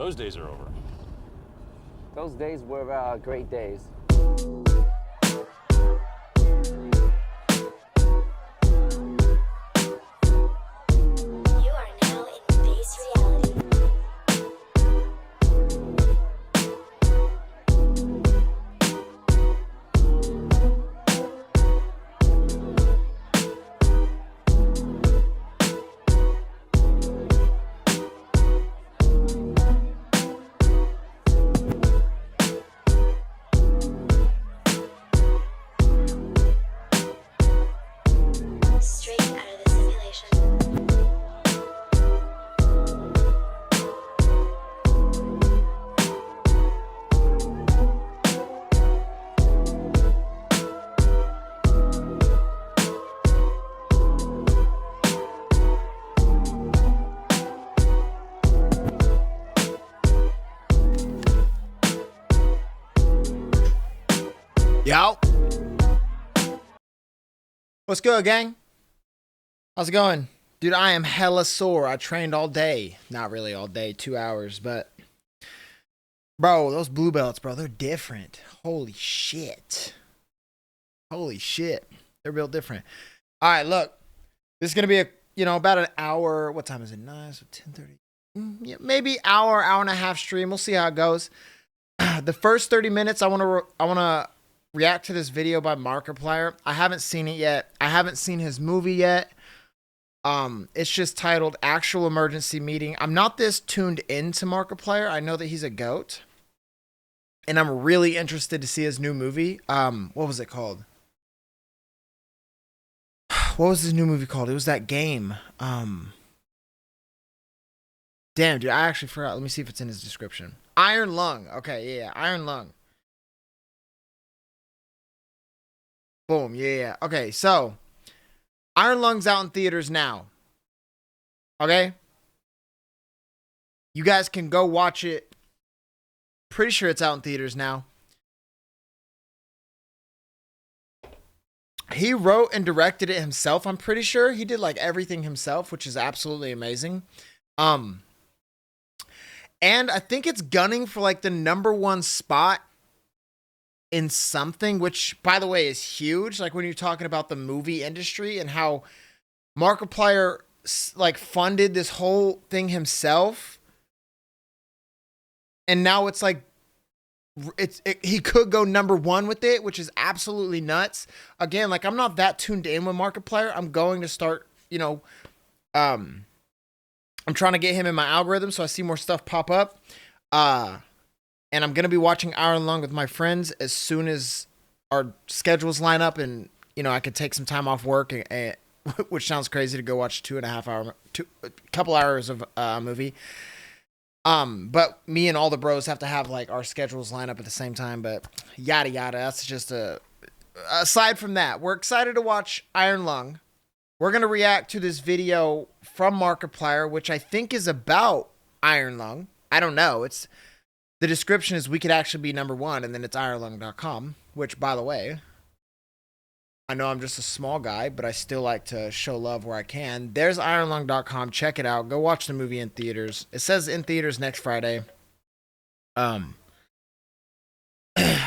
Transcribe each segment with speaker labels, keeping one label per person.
Speaker 1: those days are over.
Speaker 2: Those days were great days.
Speaker 3: You are now in base reality. Straight out of the simulation.
Speaker 4: Yo. What's good, gang? How's it going? Dude, I am hella sore. I trained all day. Not really all day, 2 hours, but bro, those blue belts, bro, they're different. Holy shit. Holy shit. They're real different. All right, look. This is going to be about an hour. What time is it? 9, so 10:30. Yeah, maybe hour and a half stream. We'll see how it goes. The first 30 minutes, I want to react to this video by Markiplier. I haven't seen it yet. I haven't seen his movie yet. It's just titled Actual Emergency Meeting. I'm not this tuned into Markiplier. I know that he's a GOAT. And I'm really interested to see his new movie. What was it called? What was his new movie called? It was that game. Damn, dude, I actually forgot. Let me see if it's in his description. Iron Lung. Okay, yeah, Iron Lung. Boom, yeah. Okay, so Iron Lung's out in theaters now. Okay? You guys can go watch it. Pretty sure it's out in theaters now. He wrote and directed it himself, I'm pretty sure. He did like everything himself, which is absolutely amazing. And I think it's gunning for like the #1 spot in something, which by the way is huge. Like when you're talking about the movie industry and how Markiplier like funded this whole thing himself, and now it's like he could go #1 with it, which is absolutely nuts. Again, like I'm not that tuned in with Markiplier. I'm going to start, I'm trying to get him in my algorithm so I see more stuff pop up. And I'm going to be watching Iron Lung with my friends as soon as our schedules line up and, I could take some time off work, which sounds crazy to go watch a couple hours of a movie. But me and all the bros have to have like our schedules line up at the same time, but yada yada. That's just aside from that, we're excited to watch Iron Lung. We're going to react to this video from Markiplier, which I think is about Iron Lung. I don't know. The description is we could actually be #1, and then it's ironlung.com, which, by the way, I know I'm just a small guy, but I still like to show love where I can. There's ironlung.com. Check it out. Go watch the movie in theaters. It says in theaters next Friday. I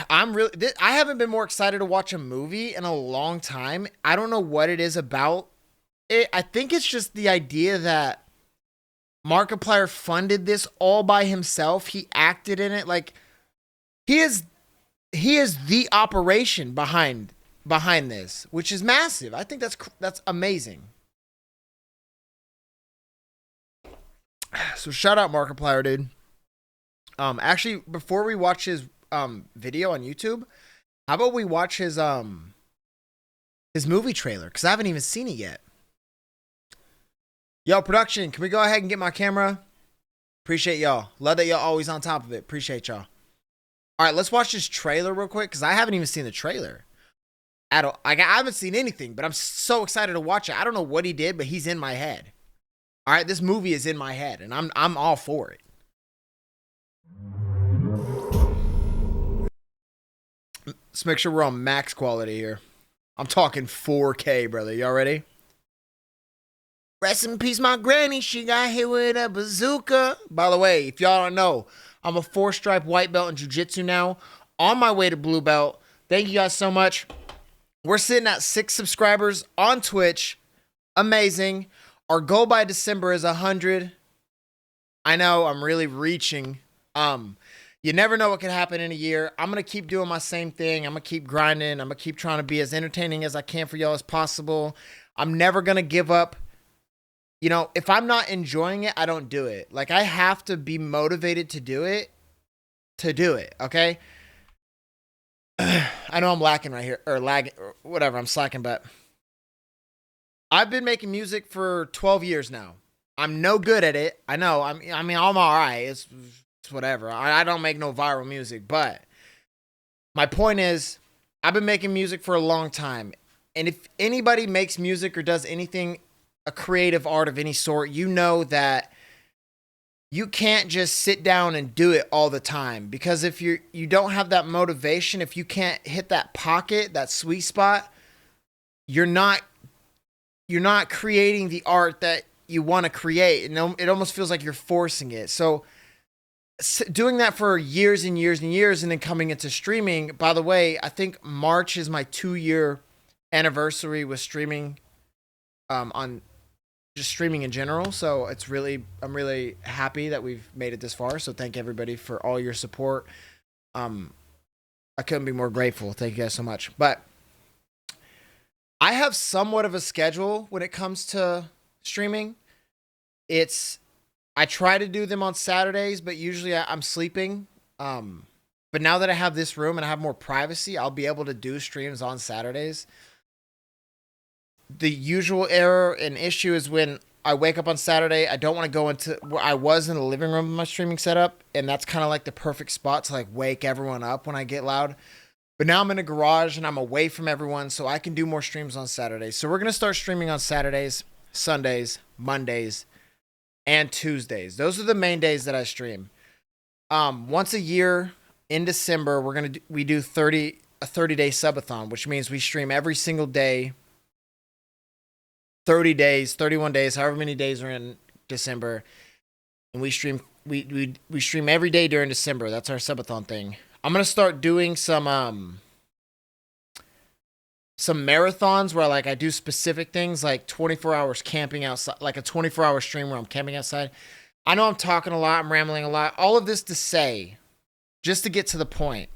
Speaker 4: haven't been more excited to watch a movie in a long time. I don't know what it is about it. I think it's just the idea that Markiplier funded this all by himself. He acted in it. Like he is the operation behind this, which is massive. I think that's amazing. So shout out Markiplier, dude. Actually, before we watch his video on YouTube, how about we watch his movie trailer? Because I haven't even seen it yet. Yo, production, can we go ahead and get my camera? Appreciate y'all. Love that y'all always on top of it. Appreciate y'all. All right, let's watch this trailer real quick because I haven't even seen the trailer. I haven't seen anything, but I'm so excited to watch it. I don't know what he did, but he's in my head. All right, this movie is in my head, and I'm all for it. Let's make sure we're on max quality here. I'm talking 4K, brother. Y'all ready? Rest in peace, my granny. She got hit with a bazooka. By the way, if y'all don't know, I'm a 4-stripe white belt in jiu-jitsu now. On my way to blue belt. Thank you guys so much. We're sitting at 6 subscribers on Twitch. Amazing. Our goal by December is 100. I know I'm really reaching. You never know what can happen in a year. I'm going to keep doing my same thing. I'm going to keep grinding. I'm going to keep trying to be as entertaining as I can for y'all as possible. I'm never going to give up. You know, if I'm not enjoying it, I don't do it. Like, I have to be motivated to do it, okay? I know I'm lacking right here, or lagging, or whatever, I'm slacking, but I've been making music for 12 years now. I'm no good at it. I know. I mean, I'm all right. It's whatever. I don't make no viral music, but my point is, I've been making music for a long time. And if anybody makes music or does anything, a creative art of any sort, you know that you can't just sit down and do it all the time, because if you don't have that motivation, if you can't hit that pocket, that sweet spot, you're not creating the art that you want to create. And it almost feels like you're forcing it. So doing that for years and years and years, and then coming into streaming, by the way, I think March is my 2-year anniversary with streaming, on just streaming in general. So I'm really happy that we've made it this far. So thank everybody for all your support. I couldn't be more grateful. Thank you guys so much. But I have somewhat of a schedule when it comes to streaming. I try to do them on Saturdays, but usually I'm sleeping. But now that I have this room and I have more privacy, I'll be able to do streams on Saturdays. The usual error and issue is when I wake up on Saturday, I don't want to go into where I was in the living room of my streaming setup, and that's kind of like the perfect spot to like wake everyone up when I get loud. But now I'm in a garage and I'm away from everyone, so I can do more streams on Saturdays. So we're going to start streaming on Saturdays, Sundays, Mondays, and Tuesdays. Those are the main days that I stream. Once a year in December, we do a 30-day subathon, which means we stream every single day, 30 days, 31 days, however many days are in December, and we stream every day during December. That's our subathon thing. I'm gonna start doing some marathons where like I do specific things, like 24 hours camping outside, like a 24-hour stream where I'm camping outside. I know I'm talking a lot, I'm rambling a lot. All of this to say, just to get to the point,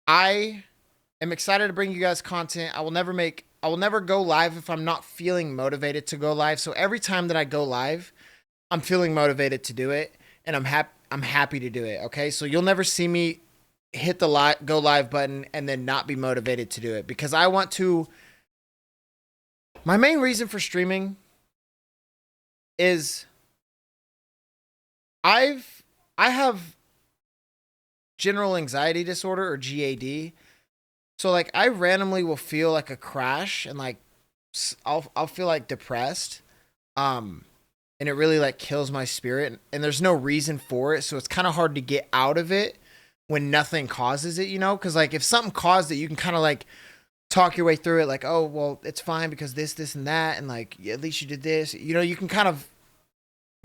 Speaker 4: I am excited to bring you guys content. I will never go live if I'm not feeling motivated to go live. So every time that I go live, I'm feeling motivated to do it, and I'm happy to do it. Okay, so you'll never see me hit the go live button and then not be motivated to do it, because I want to. My main reason for streaming is I have general anxiety disorder, or GAD. So like I randomly will feel like a crash, and like I'll feel like depressed, and it really like kills my spirit, and there's no reason for it, so it's kind of hard to get out of it when nothing causes it, you know? Because like if something caused it, you can kind of like talk your way through it, like, oh well, it's fine because this and that, and like at least you did this, you know, you can kind of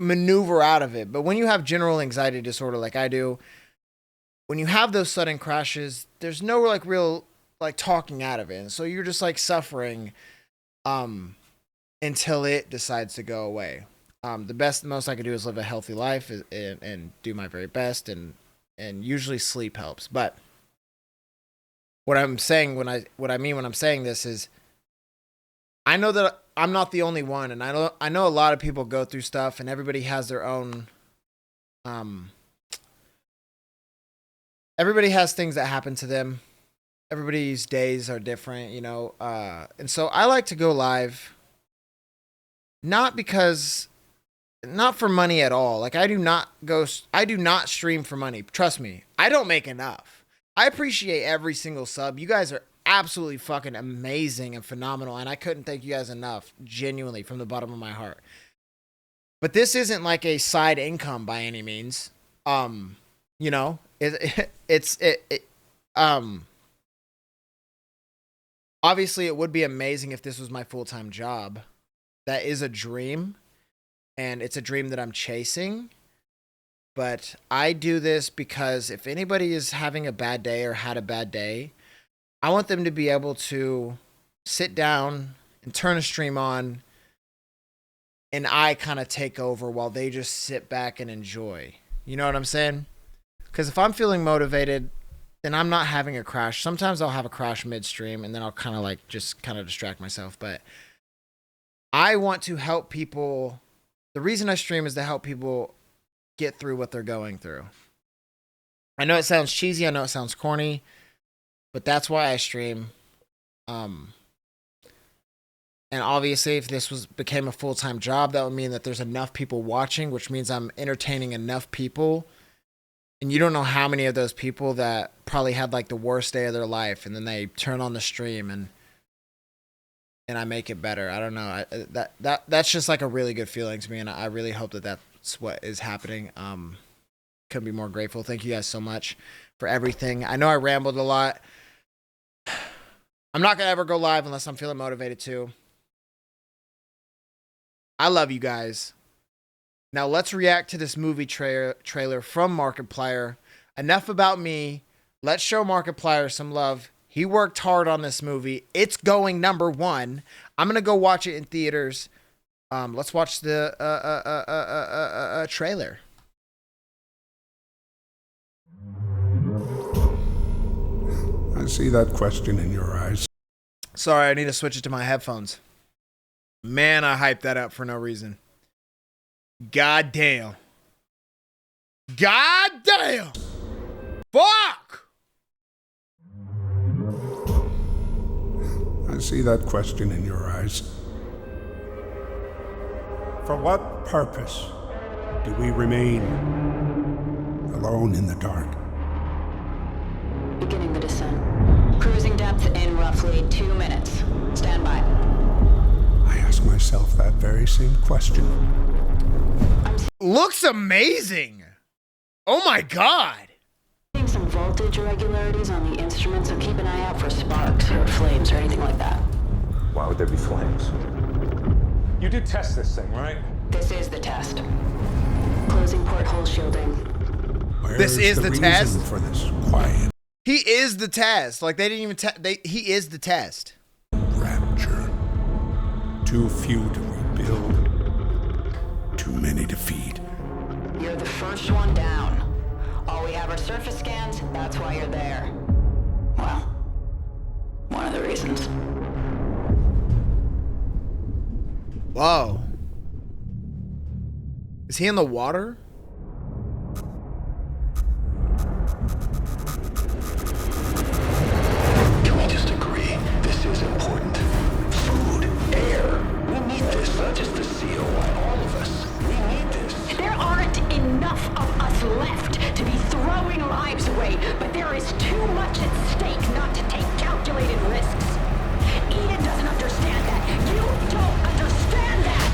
Speaker 4: maneuver out of it. But when you have general anxiety disorder like I do, when you have those sudden crashes, there's no like real like talking out of it, and so you're just like suffering until it decides to go away. The most I can do is live a healthy life and do my very best, and usually sleep helps. But what I'm saying when I'm saying this is, I know that I'm not the only one, and I know a lot of people go through stuff, and everybody has their own everybody has things that happen to them. Everybody's days are different, you know, and so I like to go live, not for money at all. Like I do not stream for money. Trust me, I don't make enough. I appreciate every single sub. You guys are absolutely fucking amazing and phenomenal, and I couldn't thank you guys enough, genuinely, from the bottom of my heart. But this isn't like a side income by any means. You know, Obviously, it would be amazing if this was my full-time job. That is a dream, and it's a dream that I'm chasing. But I do this because if anybody is having a bad day or had a bad day, I want them to be able to sit down and turn a stream on, and I kind of take over while they just sit back and enjoy. You know what I'm saying? Because if I'm feeling motivated, then I'm not having a crash. Sometimes I'll have a crash midstream, and then I'll kind of like just kind of distract myself. But I want to help people. The reason I stream is to help people get through what they're going through. I know it sounds cheesy. I know it sounds corny, but that's why I stream. And obviously, if this became a full-time job, that would mean that there's enough people watching, which means I'm entertaining enough people. And you don't know how many of those people that probably had like the worst day of their life, and then they turn on the stream and I make it better. I don't know. That's just like a really good feeling to me, and I really hope that that's what is happening. Couldn't be more grateful. Thank you guys so much for everything. I know I rambled a lot. I'm not gonna ever go live unless I'm feeling motivated to. I love you guys. Now let's react to this movie trailer from Markiplier. Enough about me. Let's show Markiplier some love. He worked hard on this movie. It's going #1. I'm going to go watch it in theaters. Let's watch the trailer.
Speaker 1: I see that question in your eyes.
Speaker 4: Sorry, I need to switch it to my headphones. Man, I hyped that up for no reason. God damn. God damn. Fuck.
Speaker 1: I see that question in your eyes. For what purpose do we remain alone in the dark?
Speaker 5: Beginning the descent. Cruising depth in roughly 2 minutes. Stand by.
Speaker 1: I ask myself that very same question.
Speaker 4: Looks amazing. Oh my God.
Speaker 5: Seeing some voltage irregularities on the instrument, so keep an eye out for sparks or flames or anything like that.
Speaker 6: Why would there be flames? You did test this thing, right?
Speaker 5: This is the test. Closing porthole shielding.
Speaker 1: Where
Speaker 4: This is the
Speaker 1: reason
Speaker 4: test?
Speaker 1: for this quiet
Speaker 4: He is the test. Like they didn't even he is the test.
Speaker 1: rapture? Too few to rebuild, too many to feed.
Speaker 5: You're the first one down. All we have are surface scans, that's why you're there. Well, one of the reasons.
Speaker 4: Whoa. Is he in the water?
Speaker 7: Can we just agree this is important? Food, air. We need this, not just the COI, all of us. We need this.
Speaker 5: There aren't enough of us left to be throwing lives away, but there is too much at stake not to take calculated risks. Eden doesn't understand that. You don't understand that.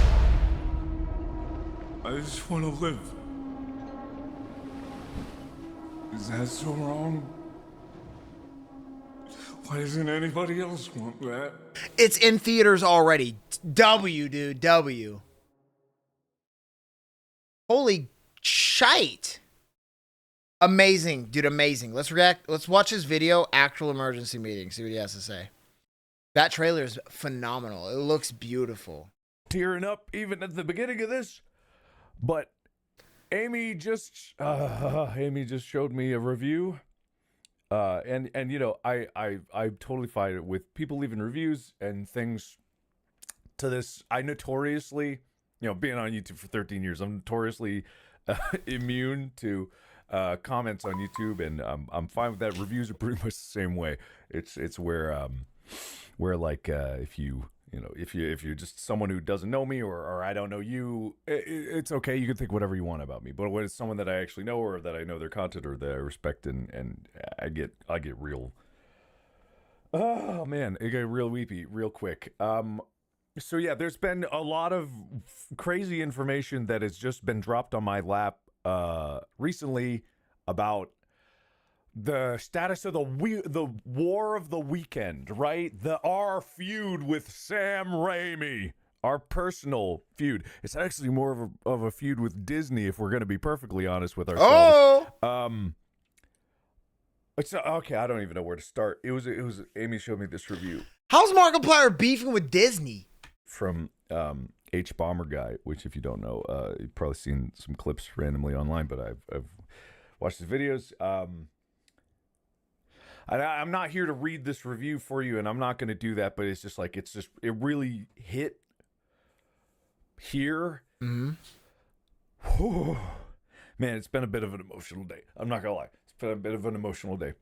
Speaker 6: I just want to live. Is that so wrong? Why doesn't anybody else want that?
Speaker 4: It's in theaters already. W, dude. W. Holy shite. Amazing, dude. Amazing. Let's react. Let's watch his video, Actual Emergency Meeting. See what he has to say. That trailer is phenomenal. It looks beautiful.
Speaker 8: Tearing up even at the beginning of this, but Amy just showed me a review, and you know I totally fight it with people leaving reviews and things to this. I notoriously, you know, being on YouTube for 13 years, I'm notoriously immune to comments on YouTube, and I'm fine with that. Reviews are pretty much the same way. It's where like if you're just someone who doesn't know me or I don't know you, it's okay. You can think whatever you want about me. But when it's someone that I actually know or that I know their content or that I respect and I get real. Oh man, it got real weepy real quick. So yeah, there's been a lot of crazy information that has just been dropped on my lap recently about the status of the war of the weekend, right? Our feud with Sam Raimi, our personal feud. It's actually more of a feud with Disney, if we're going to be perfectly honest with ourselves. It's okay. I don't even know where to start. It was Amy showed me this review
Speaker 4: How's Markiplier beefing with Disney?
Speaker 8: from H Bomber Guy, which if you don't know, you've probably seen some clips randomly online, but I've watched his videos. I'm not here to read this review for you, and I'm not going to do that, but it's just like, it really hit here. Whew. Man, it's been a bit of an emotional day. I'm not going to lie. It's been a bit of an emotional day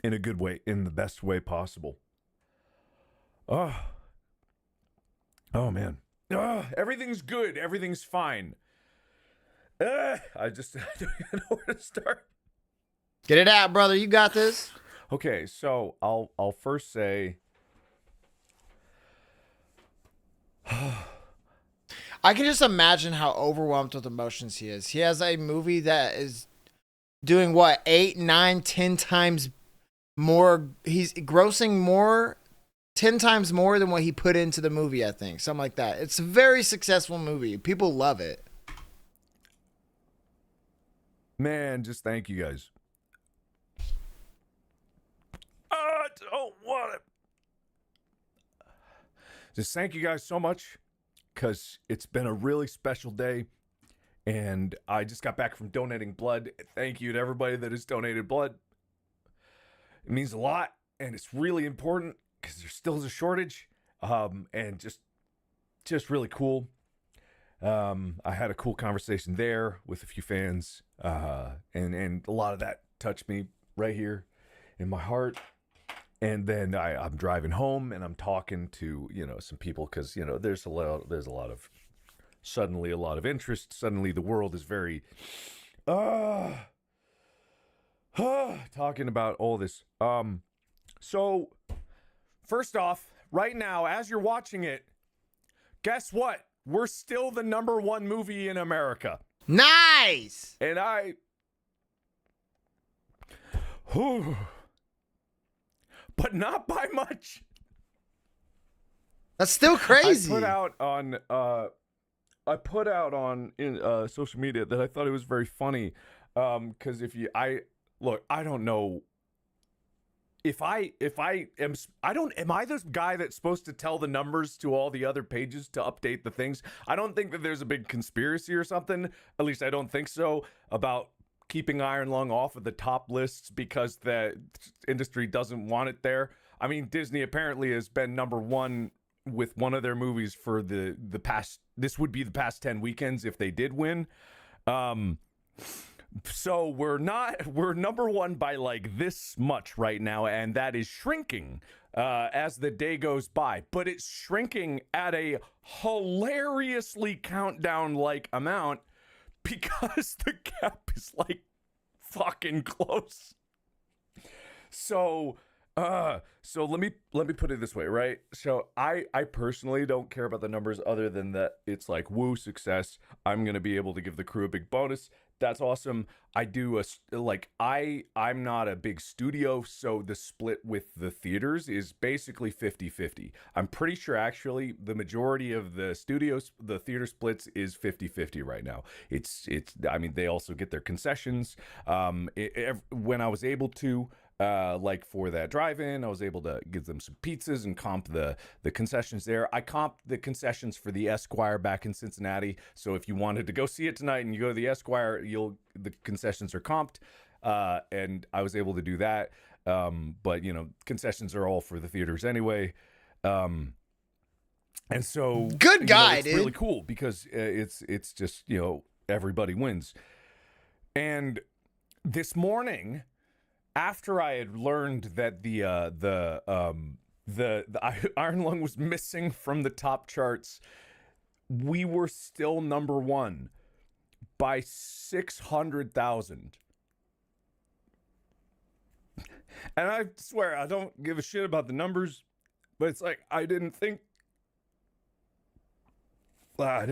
Speaker 8: in a good way, in the best way possible. Oh man. Everything's good. Everything's fine. I don't even know where to start.
Speaker 4: Get it out, brother. You got this.
Speaker 8: Okay, so I'll first say
Speaker 4: I can just imagine how overwhelmed with emotions he is. He has a movie that is doing what, 8, 9, 10 times more. He's grossing more, 10 times more than what he put into the movie, I think. Something like that. It's a very successful movie. People love it.
Speaker 8: man, just thank you guys. I don't want it. Just thank you guys so much, because it's been a really special day, and I just got back from donating blood. Thank you to everybody that has donated blood. It means a lot, and it's really important because there still is a shortage, and just really cool. I had a cool conversation there with a few fans, and a lot of that touched me right here in my heart. And then I'm driving home and I'm talking to, some people, because, there's a lot of interest. Suddenly the world is very, talking about all this. So first off, right now, as you're watching it, guess what? We're still the #1 movie in America.
Speaker 4: Nice.
Speaker 8: And but not by much.
Speaker 4: That's still crazy.
Speaker 8: I put out on social media that I thought it was very funny, because I don't know if am I this guy that's supposed to tell the numbers to all the other pages to update the things? I don't think that there's a big conspiracy or something. At least I don't think so, about keeping Iron Lung off of the top lists because the industry doesn't want it there. I mean, Disney apparently has been #1 with one of their movies for the past, this would be the past 10 weekends if they did win. So we're #1 by like this much right now, and that is shrinking as the day goes by. But it's shrinking at a hilariously countdown-like amount, because the gap is like fucking close. So let me put it this way, right? So I personally don't care about the numbers, other than that it's like, woo, success. I'm gonna be able to give the crew a big bonus. That's awesome. I'm not a big studio, so the split with the theaters is basically 50-50. I'm pretty sure actually the majority of the theater splits is 50-50 right now. I mean, they also get their concessions. When I was able to, like for that drive-in, I was able to give them some pizzas and comp the concessions there. I comped the concessions for the Esquire back in Cincinnati. So if you wanted to go see it tonight and you go to the Esquire, the concessions are comped. And I was able to do that. But concessions are all for the theaters anyway. And so
Speaker 4: good guy,
Speaker 8: it's
Speaker 4: dude.
Speaker 8: really cool because it's just, everybody wins. And this morning, after I had learned that the Iron Lung was missing from the top charts, we were still #1 by 600,000. And I swear, I don't give a shit about the numbers, but it's like, I didn't think. How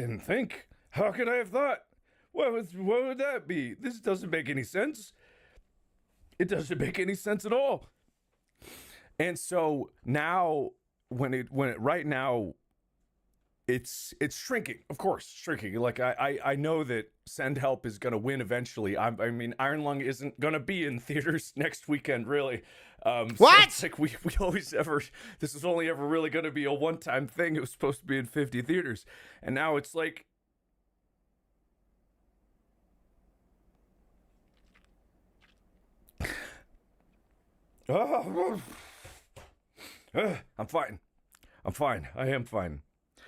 Speaker 8: could I have thought? What would that be? This doesn't make any sense. It doesn't make any sense at all. And so now, right now, it's shrinking, of course, shrinking. Like I know that Send Help is going to win eventually. I mean, Iron Lung isn't going to be in theaters next weekend, really.
Speaker 4: What?
Speaker 8: So it's like we always this is only ever really going to be a one-time thing. It was supposed to be in 50 theaters, and now it's like. I'm fine. I am fine.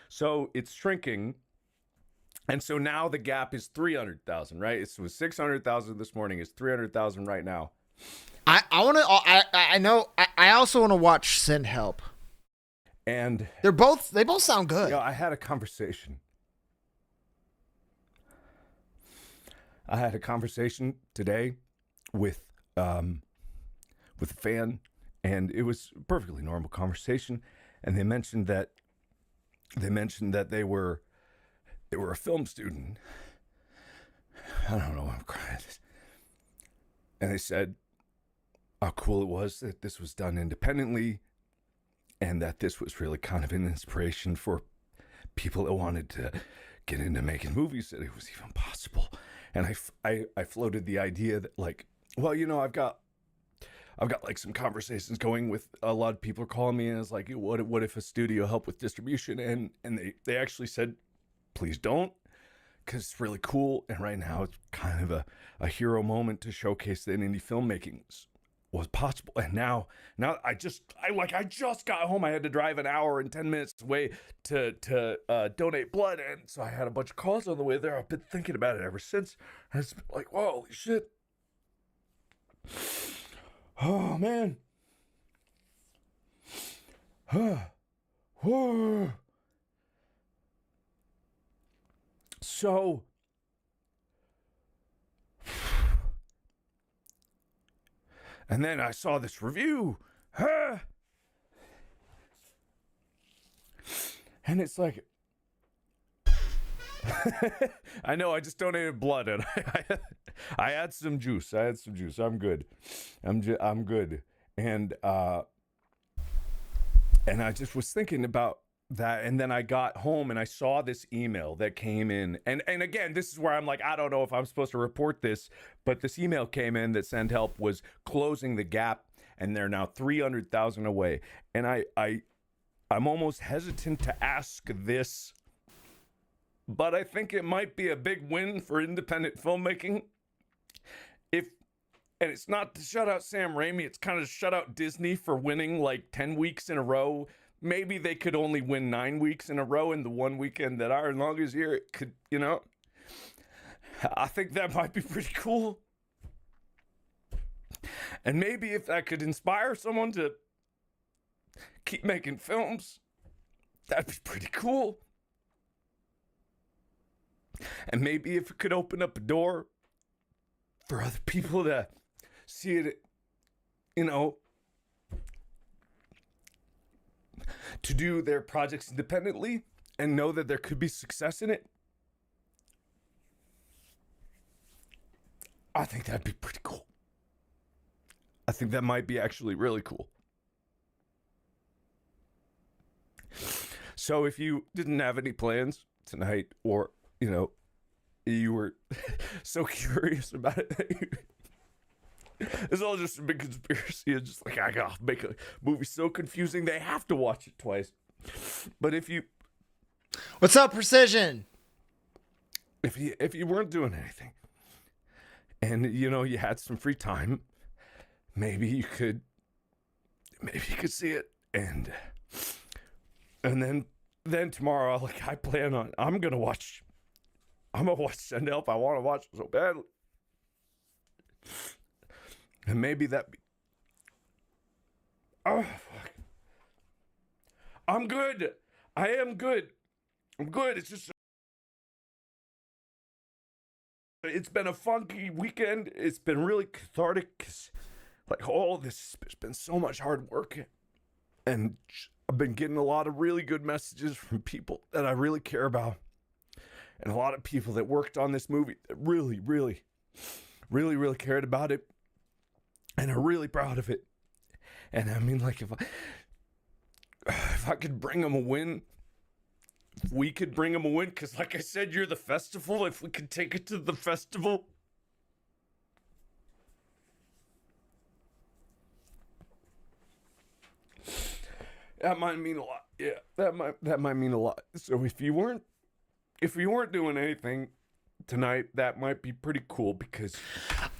Speaker 8: So it's shrinking. And so now the gap is 300,000, right? It was 600,000 this morning. It's 300,000 right now.
Speaker 4: I also want to watch Send Help.
Speaker 8: And
Speaker 4: they both sound good.
Speaker 8: You know, I had a conversation today with a fan, and it was a perfectly normal conversation. And they mentioned that they were a film student. I don't know why I'm crying. And they said how cool it was that this was done independently, and that this was really kind of an inspiration for people that wanted to get into making movies, that it was even possible. And I floated the idea that, like, well, you know, I've got like some conversations going with a lot of people calling me, and it's like, what if a studio helped with distribution? And they actually said, please don't, because it's really cool. And right now it's kind of a hero moment to showcase that indie filmmaking was possible. And now I just got home. I had to drive an hour and 10 minutes away to donate blood, and so I had a bunch of calls on the way there. I've been thinking about it ever since. And it's like, holy shit. Oh, man. So, and then I saw this review. And it's like, I know, I just donated blood, and I had some juice. I'm good. I'm good. And I just was thinking about that, and then I got home and I saw this email that came in, and again, this is where I'm like, I don't know if I'm supposed to report this, but this email came in that Send Help was closing the gap, and they're now 300,000 away. And I'm almost hesitant to ask this, but I think it might be a big win for independent filmmaking. And it's not to shut out Sam Raimi, it's kind of shut out Disney for winning like 10 weeks in a row. Maybe they could only win 9 weeks in a row, and the one weekend that Iron Lung is here, it could, you know. I think that might be pretty cool. And maybe if that could inspire someone to keep making films, that'd be pretty cool. And maybe if it could open up a door for other people to see it, you know, to do their projects independently and know that there could be success in it, I think that'd be pretty cool. I think that might be actually really cool. So if you didn't have any plans tonight, or, you know, you were so curious about it, it's all just a big conspiracy. It's just like, I gotta make a movie so confusing they have to watch it twice. But if you...
Speaker 4: What's up, Precision?
Speaker 8: If you weren't doing anything, and, you know, you had some free time, maybe you could see it. And then tomorrow, I'm gonna watch Send Help. I want to watch it so badly. And maybe that be... Oh, fuck. I'm good. I am good. I'm good. It's just... It's been a funky weekend. It's been really cathartic, 'cause, like, all this has been so much hard work. And I've been getting a lot of really good messages from people that I really care about. And a lot of people that worked on this movie that really, really, really, really cared about it. and are really proud of it. And I mean, like, if I could bring them a win, if we could bring them a win, because like I said, you're the festival. If we could take it to the festival, that might mean a lot. Yeah, that might mean a lot. So if you weren't doing anything tonight, that might be pretty cool, because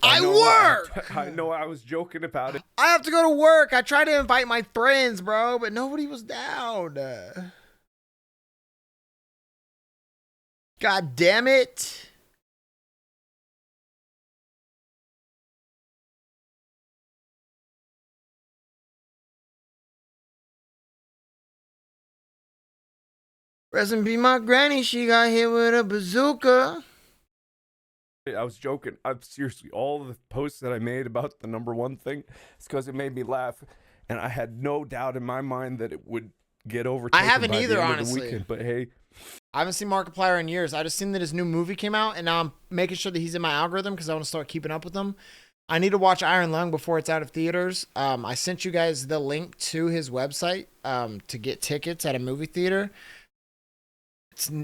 Speaker 4: I work.
Speaker 8: I know I was joking about it.
Speaker 4: I have to go to work. I tried to invite my friends, bro, but nobody was down. God damn it. Rest in peace, my granny. She got hit with a bazooka.
Speaker 8: I was joking. I'm seriously, all the posts that I made about the #1 thing, it's because it made me laugh, and I had no doubt in my mind that it would get overtaken.
Speaker 4: I haven't
Speaker 8: by
Speaker 4: either,
Speaker 8: the end
Speaker 4: honestly.
Speaker 8: Of the weekend, but hey,
Speaker 4: I haven't seen Markiplier in years. I just seen that his new movie came out, and now I'm making sure that he's in my algorithm because I want to start keeping up with him. I need to watch Iron Lung before it's out of theaters. I sent you guys the link to his website to get tickets at a movie theater.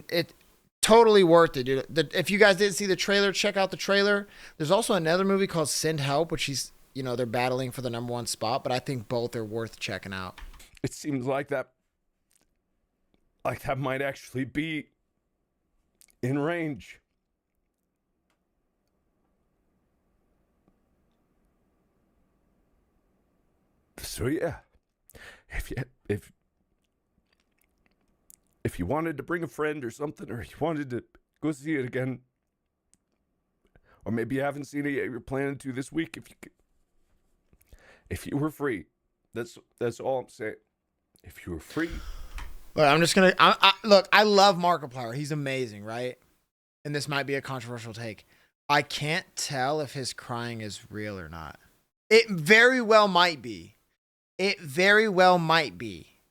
Speaker 4: It's totally worth it, dude. If you guys didn't see the trailer, check out the trailer. There's also another movie called Send Help, which they're battling for the #1 spot, but I think both are worth checking out.
Speaker 8: it seems like that might actually be in range. So yeah, if you wanted to bring a friend or something, or you wanted to go see it again, or maybe you haven't seen it yet, you're planning to this week, if you were free, that's all I'm saying. If you were free.
Speaker 4: Look, I'm just gonna look. I love Markiplier. He's amazing, right? And this might be a controversial take. I can't tell if his crying is real or not. It very well might be. It very well might be.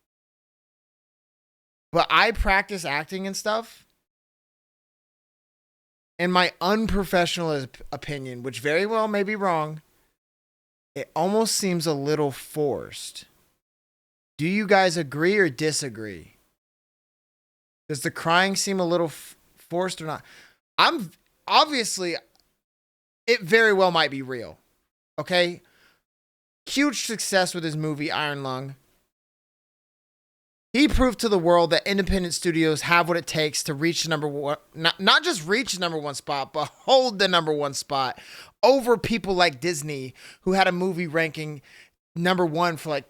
Speaker 4: But I practice acting and stuff. In my unprofessional opinion, which very well may be wrong, it almost seems a little forced. Do you guys agree or disagree? Does the crying seem a little forced or not? Obviously, it very well might be real. Okay? Huge success with his movie Iron Lung. He proved to the world that independent studios have what it takes to reach the #1, not just reach the #1 spot, but hold the #1 spot over people like Disney, who had a movie ranking #1 for like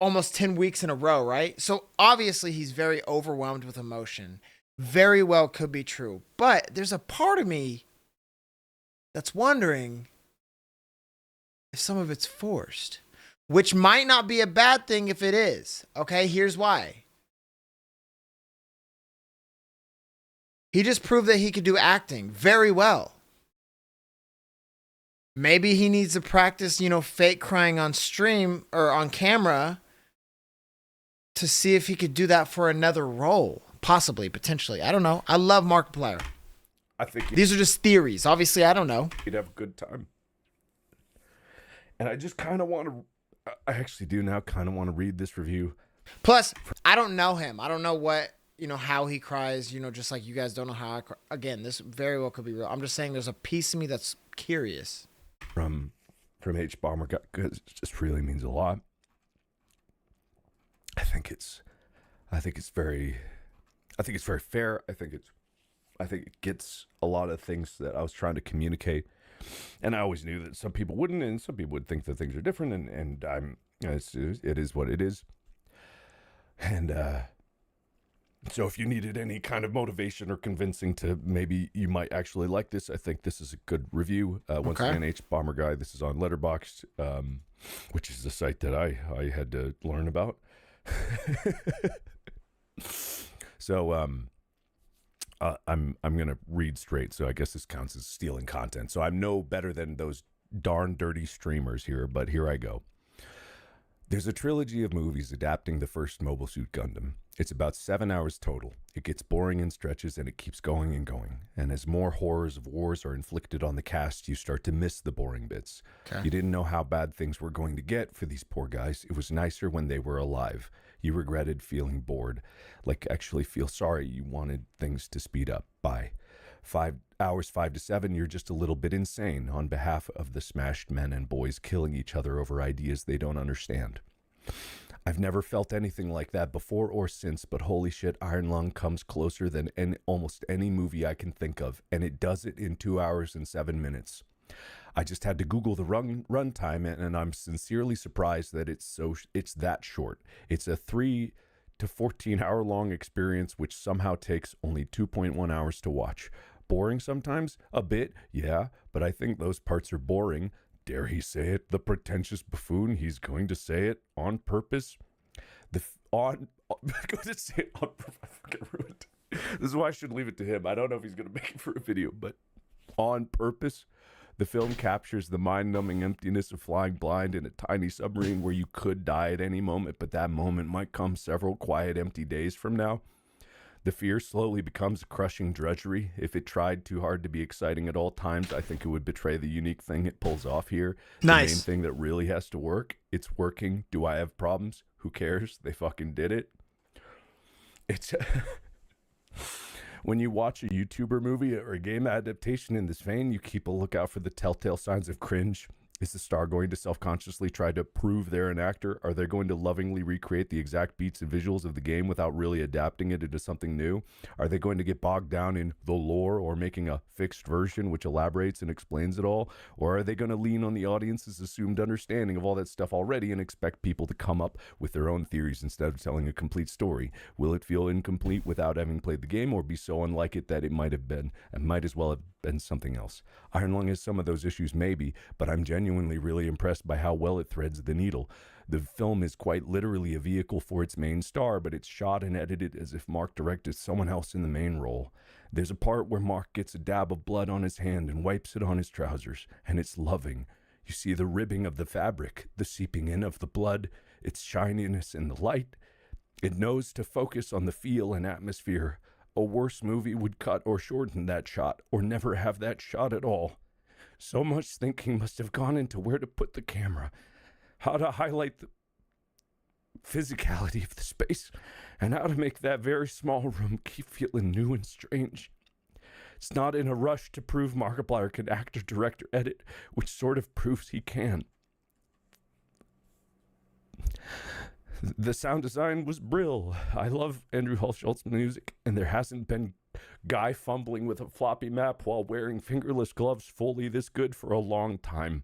Speaker 4: almost 10 weeks in a row, right? So obviously he's very overwhelmed with emotion. Very well could be true. But there's a part of me that's wondering if some of it's forced, which might not be a bad thing if it is. Okay, here's why. He just proved that he could do acting very well. Maybe he needs to practice, fake crying on stream or on camera to see if he could do that for another role. Possibly, potentially. I don't know. I love Markiplier.
Speaker 8: I think
Speaker 4: these are just theories. Obviously, I don't know.
Speaker 8: He'd have a good time. And I just kind of want to, I actually do now kind of want to read this review.
Speaker 4: Plus, I don't know him. I don't know what, how he cries, just like you guys don't know how I cry. Again, this very well could be real. I'm just saying there's a piece of me that's curious.
Speaker 8: From HEISENBERG, because it just really means a lot. I think it's very fair. I think it gets a lot of things that I was trying to communicate. And I always knew that some people wouldn't, and some people would think that things are different, and it is what it is. And so if you needed any kind of motivation or convincing to maybe you might actually like this, I think this is a good review. Once again, HEISENBERG, this is on Letterboxd, which is the site that I had to learn about. So I'm gonna read straight, so I guess this counts as stealing content. So I'm no better than those darn dirty streamers here, but here I go. There's a trilogy of movies adapting the first Mobile Suit Gundam. It's about 7 hours total. It gets boring in stretches and it keeps going and going. And as more horrors of wars are inflicted on the cast, you start to miss the boring bits.
Speaker 4: Okay.
Speaker 8: You didn't know how bad things were going to get for these poor guys. It was nicer when they were alive. You regretted feeling bored. Like, actually feel sorry. You wanted things to speed up. By 5 hours, 5 to 7, you're just a little bit insane on behalf of the smashed men and boys killing each other over ideas they don't understand. I've never felt anything like that before or since, but holy shit, Iron Lung comes closer than almost any movie I can think of, and it does it in 2 hours and 7 minutes. I just had to Google the run time, and I'm sincerely surprised that it's that short. It's a 3 to 14 hour long experience, which somehow takes only 2.1 hours to watch. Boring sometimes? A bit, yeah, but I think those parts are boring. Dare he say it? The pretentious buffoon, he's going to say it on purpose. I'm going to say it on purpose. I fucking ruined it. This is why I should leave it to him. I don't know if he's going to make it for a video, but on purpose. The film captures the mind-numbing emptiness of flying blind in a tiny submarine where you could die at any moment, but that moment might come several quiet, empty days from now. The fear slowly becomes a crushing drudgery. If it tried too hard to be exciting at all times, I think it would betray the unique thing it pulls off here.
Speaker 4: Nice.
Speaker 8: The main thing that really has to work. It's working. Do I have problems? Who cares? They fucking did it. It's... When you watch a YouTuber movie or a game adaptation in this vein, you keep a lookout for the telltale signs of cringe. Is the star going to self-consciously try to prove they're an actor? Are they going to lovingly recreate the exact beats and visuals of the game without really adapting it into something new? Are they going to get bogged down in the lore or making a fixed version which elaborates and explains it all? Or are they going to lean on the audience's assumed understanding of all that stuff already and expect people to come up with their own theories instead of telling a complete story? Will it feel incomplete without having played the game, or be so unlike it that it might have been and might as well have been something else? Iron Lung has some of those issues, maybe, but I'm genuinely really impressed by how well it threads the needle. The film is quite literally a vehicle for its main star, but it's shot and edited as if Mark directed someone else in the main role. There's a part where Mark gets a dab of blood on his hand and wipes it on his trousers, and it's loving. You see the ribbing of the fabric, the seeping in of the blood, its shininess in the light. It knows to focus on the feel and atmosphere. A worse movie would cut or shorten that shot, or never have that shot at all. So much thinking must have gone into where to put the camera, how to highlight the physicality of the space, and how to make that very small room keep feeling new and strange. It's not in a rush to prove Markiplier can act or direct or edit, which sort of proves he can. The sound design was brill. I love Andrew Hulshult's music, and there hasn't been guy fumbling with a floppy map while wearing fingerless gloves fully this good for a long time.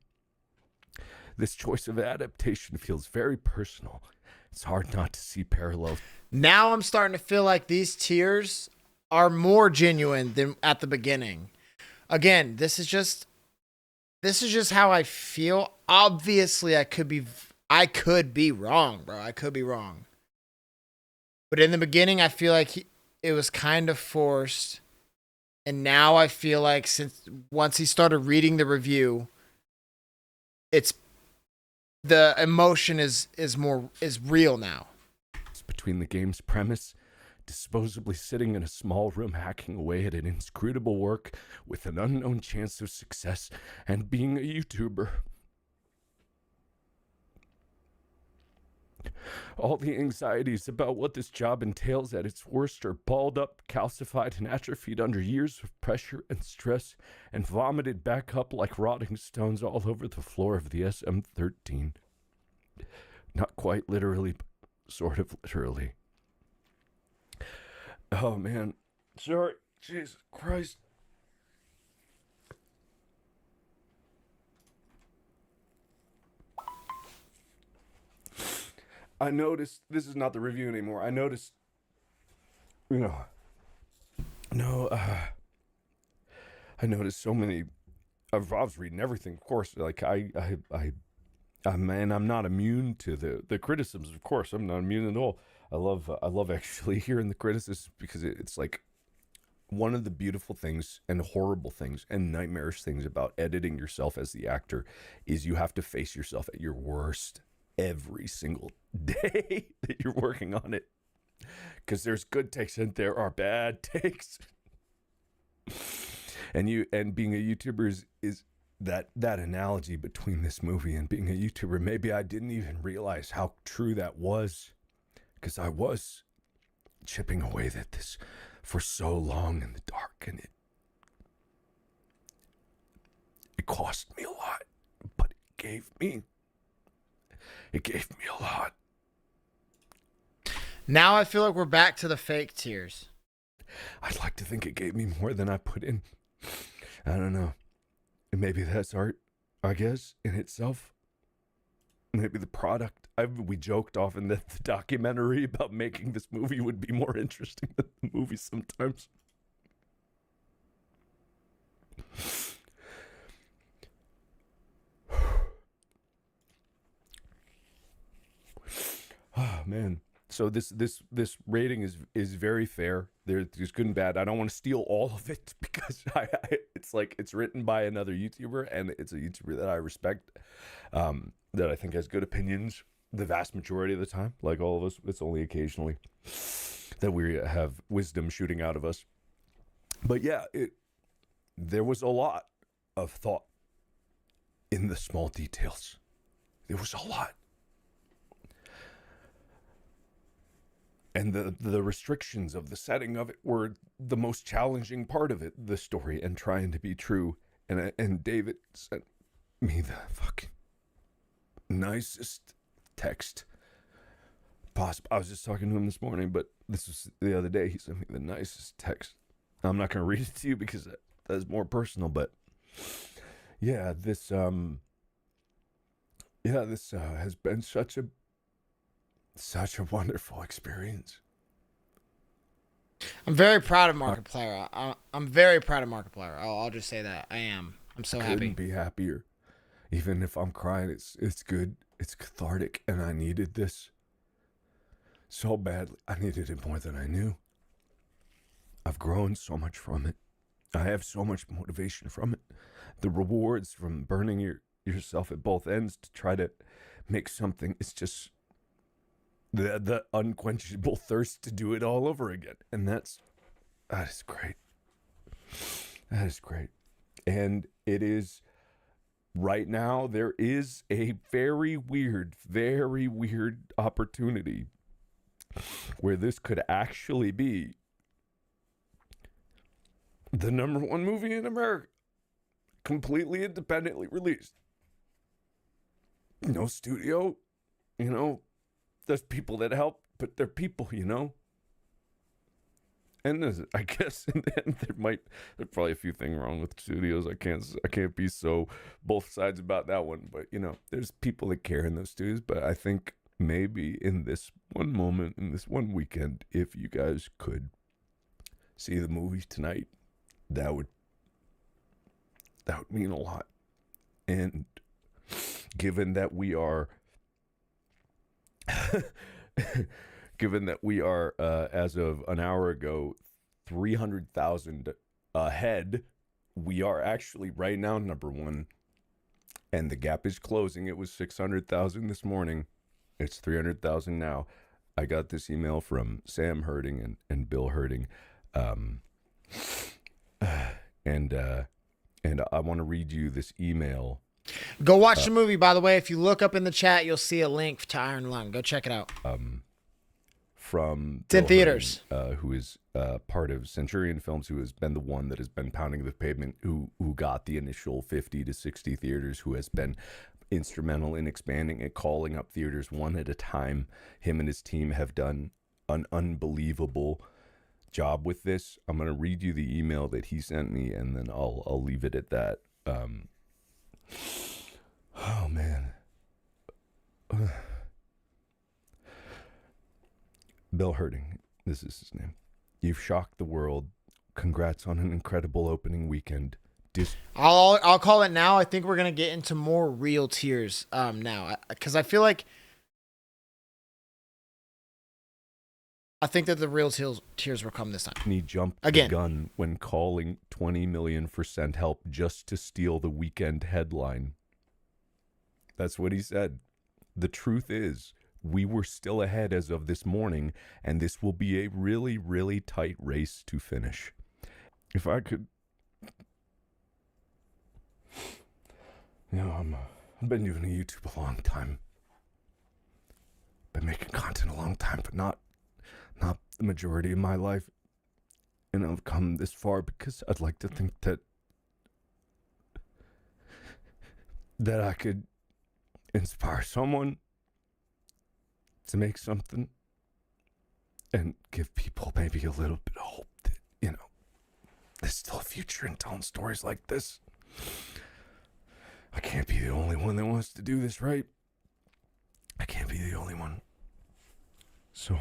Speaker 8: This choice of adaptation feels very personal. It's hard not to see parallels.
Speaker 4: Now I'm starting to feel like these tears are more genuine than at the beginning. Again, this is just how I feel. Obviously, I could be wrong, bro. I could be wrong. But in the beginning, I feel like it was kind of forced. And now I feel like once he started reading the review, it's the emotion is real now.
Speaker 8: It's between the game's premise, disposably sitting in a small room hacking away at an inscrutable work with an unknown chance of success, and being a YouTuber. All the anxieties about what this job entails at its worst are balled up, calcified, and atrophied under years of pressure and stress, and vomited back up like rotting stones all over the floor of the SM-13. Not quite literally, but sort of literally. Oh, man. Sorry. Jesus Christ. I noticed, this is not the review anymore. I noticed, I noticed so many, I was reading everything, of course. Like I'm not immune to the criticisms, of course. I'm not immune at all. I love actually hearing the criticisms, because it's like one of the beautiful things and horrible things and nightmarish things about editing yourself as the actor is you have to face yourself at your worst. every single day that you're working on it, because there's good takes and there are bad takes. And being a YouTuber is that analogy between this movie and being a YouTuber. Maybe I didn't even realize how true that was, because I was chipping away at this for so long in the dark, and it cost me a lot, but it gave me a lot.
Speaker 4: Now I feel like we're back to the fake tears.
Speaker 8: I'd like to think it gave me more than I put in. I don't know. And maybe that's art, I guess, in itself. Maybe the product. We joked often that the documentary about making this movie would be more interesting than the movie sometimes. Oh, man. So this rating is very fair. There's good and bad. I don't want to steal all of it because it's like it's written by another YouTuber, and it's a YouTuber that I respect, that I think has good opinions the vast majority of the time. Like all of us, it's only occasionally that we have wisdom shooting out of us. But yeah, there was a lot of thought in the small details. There was a lot. And the restrictions of the setting of it were the most challenging part of it, the story, and trying to be true. And David sent me the fucking nicest text possible. I was just talking to him this morning, but this was the other day. He sent me the nicest text. I'm not going to read it to you because that is more personal, but yeah, this has been such a wonderful experience.
Speaker 4: I'm very proud of Markiplier. I'm very proud of Markiplier. I'll just say that. I am. I'm so happy.
Speaker 8: Couldn't be happier. Even if I'm crying, it's good. It's cathartic, and I needed this so badly. I needed it more than I knew. I've grown so much from it. I have so much motivation from it. The rewards from burning yourself at both ends to try to make something, it's just the unquenchable thirst to do it all over again. And that is great. That is great. And it is, right now, there is a very weird opportunity where this could actually be the #1 movie in America, completely independently released. No studio, there's people that help, but they're people, And I guess there's probably a few things wrong with studios. I can't be so both sides about that one, but there's people that care in those studios. But I think maybe in this one moment, in this one weekend, if you guys could see the movie tonight, that would mean a lot. And given that we are as of an hour ago 300,000 ahead, we are actually right now #1, and the gap is closing. It was 600,000 this morning. It's 300,000 now. I got this email from Sam Herding and Bill Herding, and I want to read you this email.
Speaker 4: Go watch the movie, by the way. If you look up in the chat, you'll see a link to Iron Lung. Go check it out.
Speaker 8: From
Speaker 4: it's in theaters.
Speaker 8: Who is part of Centurion Films, who has been the one that has been pounding the pavement, who got the initial 50 to 60 theaters, who has been instrumental in expanding and calling up theaters one at a time. Him and his team have done an unbelievable job with this. I'm going to read you the email that he sent me, and then I'll leave it at that. Oh, man. Bill Herding, this is his name. You've shocked the world. Congrats on an incredible opening weekend.
Speaker 4: I'll call it now. I think we're gonna get into more real tears now, because I feel like I think that the real tears will come this time.
Speaker 8: He jumped
Speaker 4: again
Speaker 8: the gun when calling 20 million for send help just to steal the weekend headline. That's what he said. the truth is, we were still ahead as of this morning, and this will be a really, really tight race to finish. If I could, I've been doing YouTube a long time. Been making content a long time, but not the majority of my life. And I've come this far because I'd like to think that I could inspire someone to make something and give people maybe a little bit of hope that, there's still a future in telling stories like this. I can't be the only one that wants to do this, right? I can't be the only one. So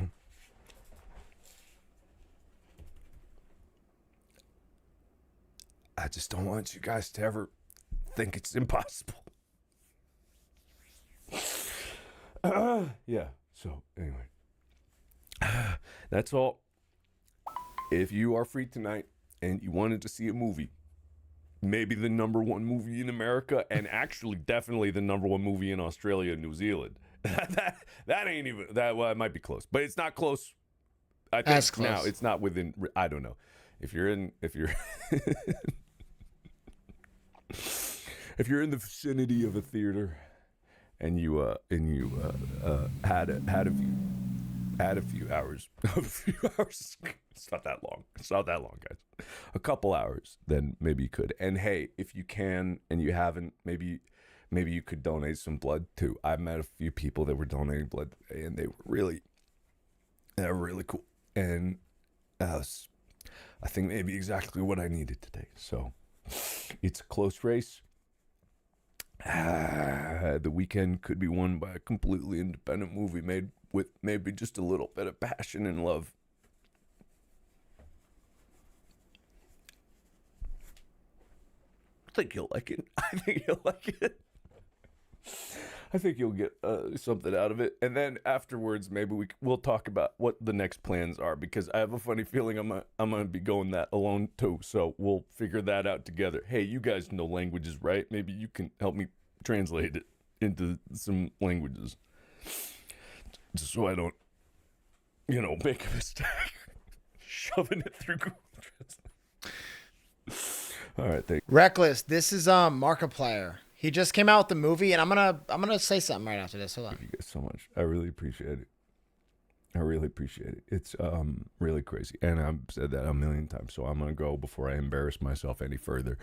Speaker 8: I just don't want you guys to ever think it's impossible. Yeah, so anyway. That's all. If you are free tonight and you wanted to see a movie, maybe the number one movie in America, and actually definitely the number one movie in Australia and New Zealand. that ain't even that. Well, it might be close, but it's not close. I think
Speaker 4: That's close.
Speaker 8: now it's not within. I don't know if you're if you're in the vicinity of a theater and you had a few hours. It's not that long. It's not that long, guys. A couple hours, then maybe you could. And hey, if you can and you haven't, maybe you could donate some blood too. I met a few people that were donating blood today, and they were really cool. And that was, I think, maybe exactly what I needed today. So it's a close race. The weekend could be won by a completely independent movie made with maybe just a little bit of passion and love. I think you'll like it. I think you'll like it. I think you'll get something out of it. And then afterwards, maybe we'll talk about what the next plans are, because I have a funny feeling I'm gonna be going that alone too. So we'll figure that out together. Hey, you guys know languages, right? Maybe you can help me translate it into some languages, just so I don't, make a mistake shoving it through Google Translate. All right, thank you.
Speaker 4: Reckless. This is Markiplier. He just came out with the movie, and I'm gonna say something right after this. Hold on.
Speaker 8: Thank you guys so much. I really appreciate it. It's really crazy, and I've said that a million times. So I'm gonna go before I embarrass myself any further.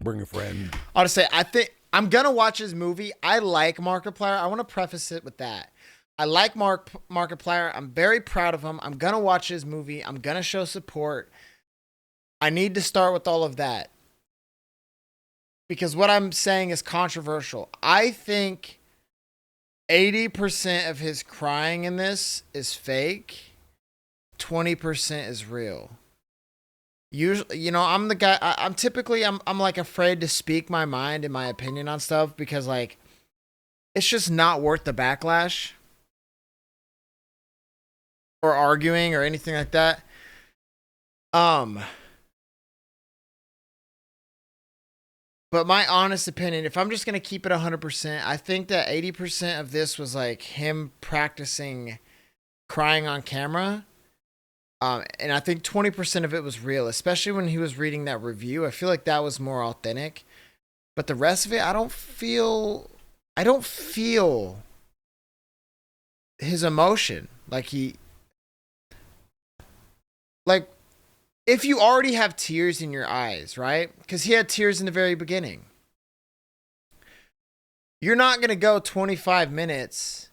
Speaker 8: Bring a friend.
Speaker 4: I'll just say I think I'm gonna watch his movie. I like Markiplier. I want to preface it with that. I like Markiplier. I'm very proud of him. I'm gonna watch his movie. I'm gonna show support. I need to start with all of that, because what I'm saying is controversial. I think 80% of his crying in this is fake. 20% is real. Usually, I'm the guy. I'm typically like afraid to speak my mind and my opinion on stuff, because like it's just not worth the backlash or arguing or anything like that. But my honest opinion, if I'm just going to keep it 100%, I think that 80% of this was like him practicing crying on camera. And I think 20% of it was real, especially when he was reading that review. I feel like that was more authentic. But the rest of it, I don't feel his emotion. If you already have tears in your eyes, right? Because he had tears in the very beginning. You're not going to go 25 minutes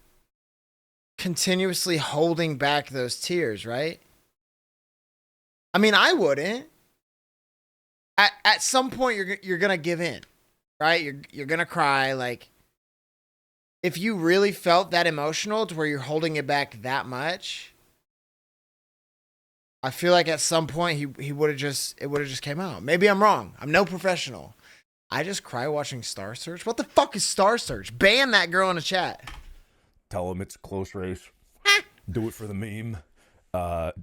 Speaker 4: continuously holding back those tears, right? I mean, I wouldn't. At some point, you're going to give in, right? You're going to cry. Like, if you really felt that emotional to where you're holding it back that much, I feel like at some point it would have just came out. Maybe I'm wrong. I'm no professional. I just cry watching Star Search. What the fuck is Star Search? Ban that girl in the chat.
Speaker 8: Tell him it's a close race. Do it for the meme.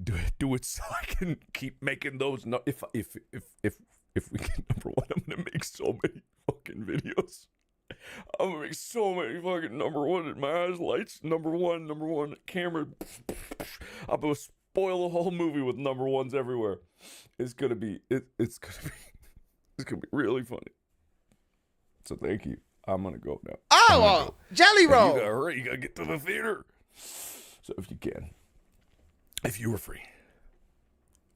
Speaker 8: Do it so I can keep making those. If we get number one, I'm gonna make so many fucking videos. I'm gonna make so many fucking number one in my eyes, lights, number one, camera. I'm gonna spoil the whole movie with number ones everywhere. It's gonna be it's gonna be really funny. So thank you. I'm gonna go now.
Speaker 4: Oh, Jelly Roll.
Speaker 8: You gotta hurry. You gotta get to the theater. So if you can, if you were free,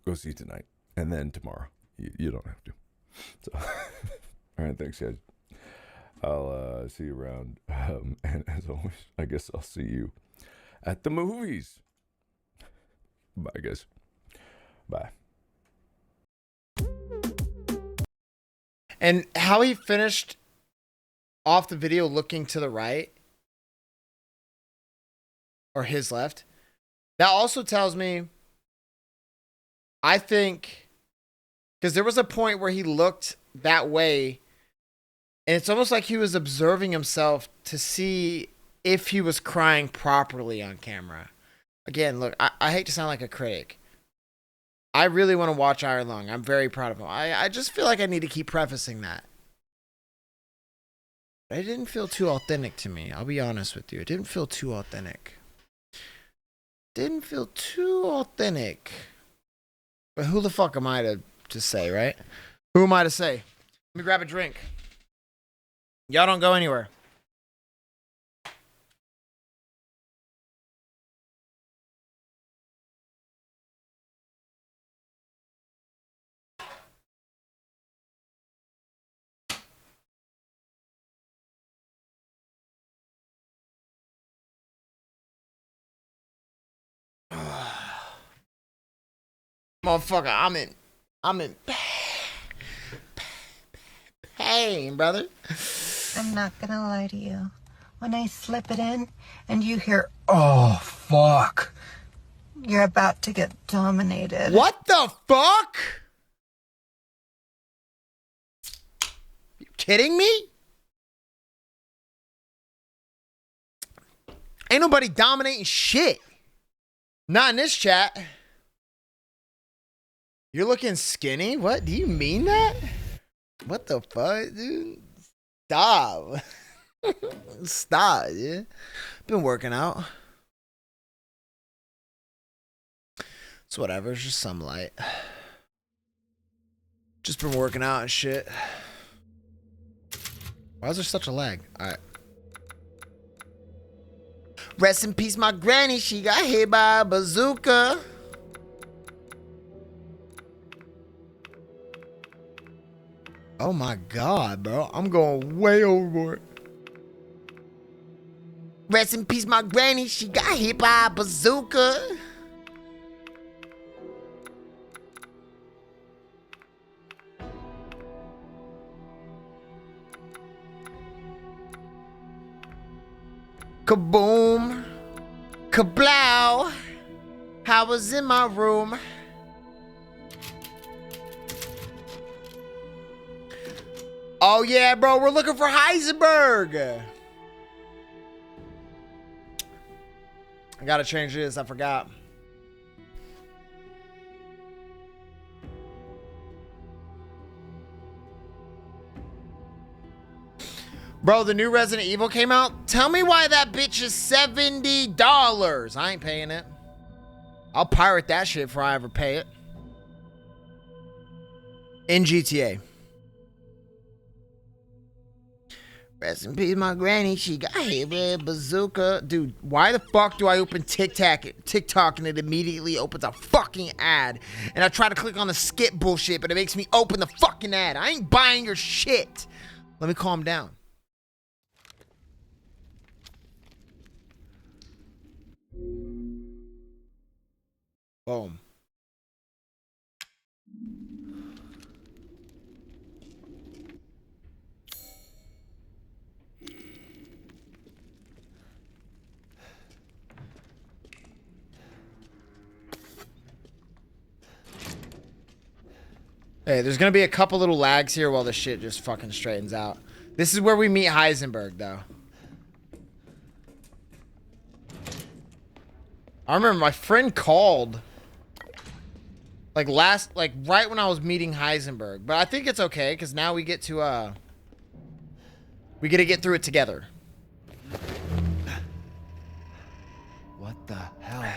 Speaker 8: go see tonight and then tomorrow. You don't have to. So, all right. Thanks, guys. I'll see you around. And as always, I guess I'll see you at the movies. Bye, guys. Bye.
Speaker 4: And how he finished off the video looking to the right or his left, that also tells me, I think, because there was a point where he looked that way and it's almost like he was observing himself to see if he was crying properly on camera. Again, look, I hate to sound like a critic. I really want to watch Iron Lung. I'm very proud of him. I just feel like I need to keep prefacing that. It didn't feel too authentic to me. I'll be honest with you. It didn't feel too authentic. Didn't feel too authentic. But who the fuck am I to say, right? Who am I to say? Let me grab a drink. Y'all don't go anywhere. Motherfucker, I'm in pain, brother.
Speaker 9: I'm not gonna lie to you. When I slip it in and you hear, oh, fuck, you're about to get dominated.
Speaker 4: What the fuck? You kidding me? Ain't nobody dominating shit. Not in this chat. You're looking skinny? What? Do you mean that? What the fuck, dude? Stop. Stop, dude. Been working out. It's whatever. It's just some light. Just been working out and shit. Why is there such a lag? Alright. Rest in peace, my granny. She got hit by a bazooka. Oh my God, bro. I'm going way overboard. Rest in peace, my granny. She got hit by a bazooka. Kaboom. Kablow. I was in my room. Oh yeah, bro, we're looking for Heisenberg. I gotta change this, I forgot. Bro, the new Resident Evil came out. Tell me why that bitch is $70. I ain't paying it. I'll pirate that shit before I ever pay it. In GTA. Rest in peace, my granny. She got hit with a bazooka. Dude, why the fuck do I open TikTok and it immediately opens a fucking ad? And I try to click on the skip bullshit, but it makes me open the fucking ad. I ain't buying your shit. Let me calm down. Boom. Hey, there's gonna be a couple little lags here while the shit just fucking straightens out. This is where we meet Heisenberg, though. I remember my friend called like right when I was meeting Heisenberg, but I think it's okay because now we get to We gotta get through it together.
Speaker 10: What the hell?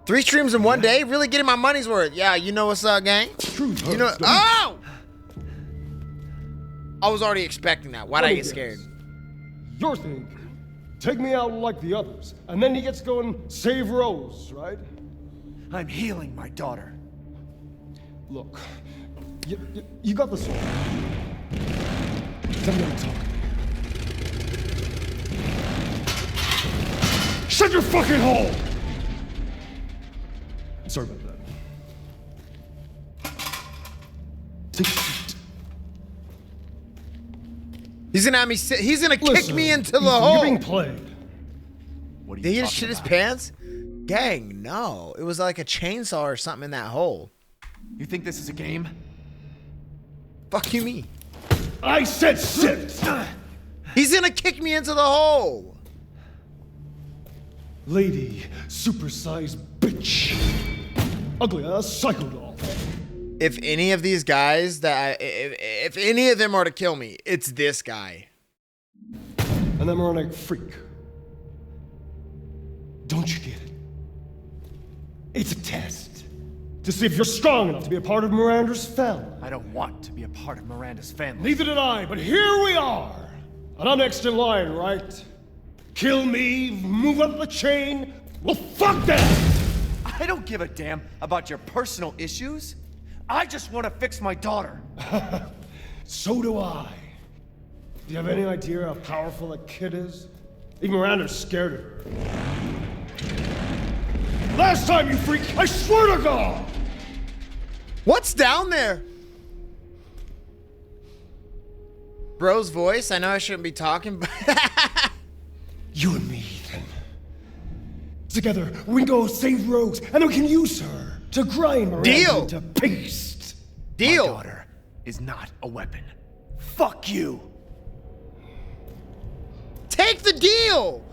Speaker 4: 3 streams in one day? Really getting my money's worth. Yeah, you know what's up, gang? You know. Oh! I was already expecting that. Why'd I get scared?
Speaker 11: Your thing. Take me out like the others, and then he gets to go and save Rose, right?
Speaker 10: I'm healing my daughter.
Speaker 11: Look, you got the sword. Tell me I'm talking. Shut your fucking hole! Sorry about that. Take a seat.
Speaker 4: He's gonna have me sit. He's gonna kick
Speaker 11: Listen,
Speaker 4: me into the
Speaker 11: Ethan,
Speaker 4: hole.
Speaker 11: You're being played.
Speaker 10: What are
Speaker 4: Did
Speaker 10: you
Speaker 4: he just
Speaker 10: talking
Speaker 4: shit his
Speaker 10: about?
Speaker 4: pants? Gang, no. It was like a chainsaw or something in that hole.
Speaker 10: You think this is a game?
Speaker 4: Fuck you, me.
Speaker 11: I said sit!
Speaker 4: He's gonna kick me into the hole.
Speaker 11: Lady, supersized bitch. Ugly ass psycho doll.
Speaker 4: If any of these guys if any of them are to kill me, it's this guy.
Speaker 11: An moronic freak. Don't you get it? It's a test. To see if you're strong enough to be a part of Miranda's family.
Speaker 10: I don't want to be a part of Miranda's family.
Speaker 11: Neither did I, but here we are. And I'm next in line, right? Kill me, move up the chain. Well, fuck that!
Speaker 10: I don't give a damn about your personal issues. I just want to fix my daughter.
Speaker 11: So do I. Do you have any idea how powerful that kid is? Even Miranda's scared of her. Last time, you freak, I swear to God!
Speaker 4: What's down there? Bro's voice? I know I shouldn't be talking, but
Speaker 11: You and me, Ethan. Together, we can go save Rose, and we can use her to grind Miranda
Speaker 4: Deal.
Speaker 11: into paste.
Speaker 4: Deal.
Speaker 10: My daughter is not a weapon. Fuck you.
Speaker 4: Take the deal.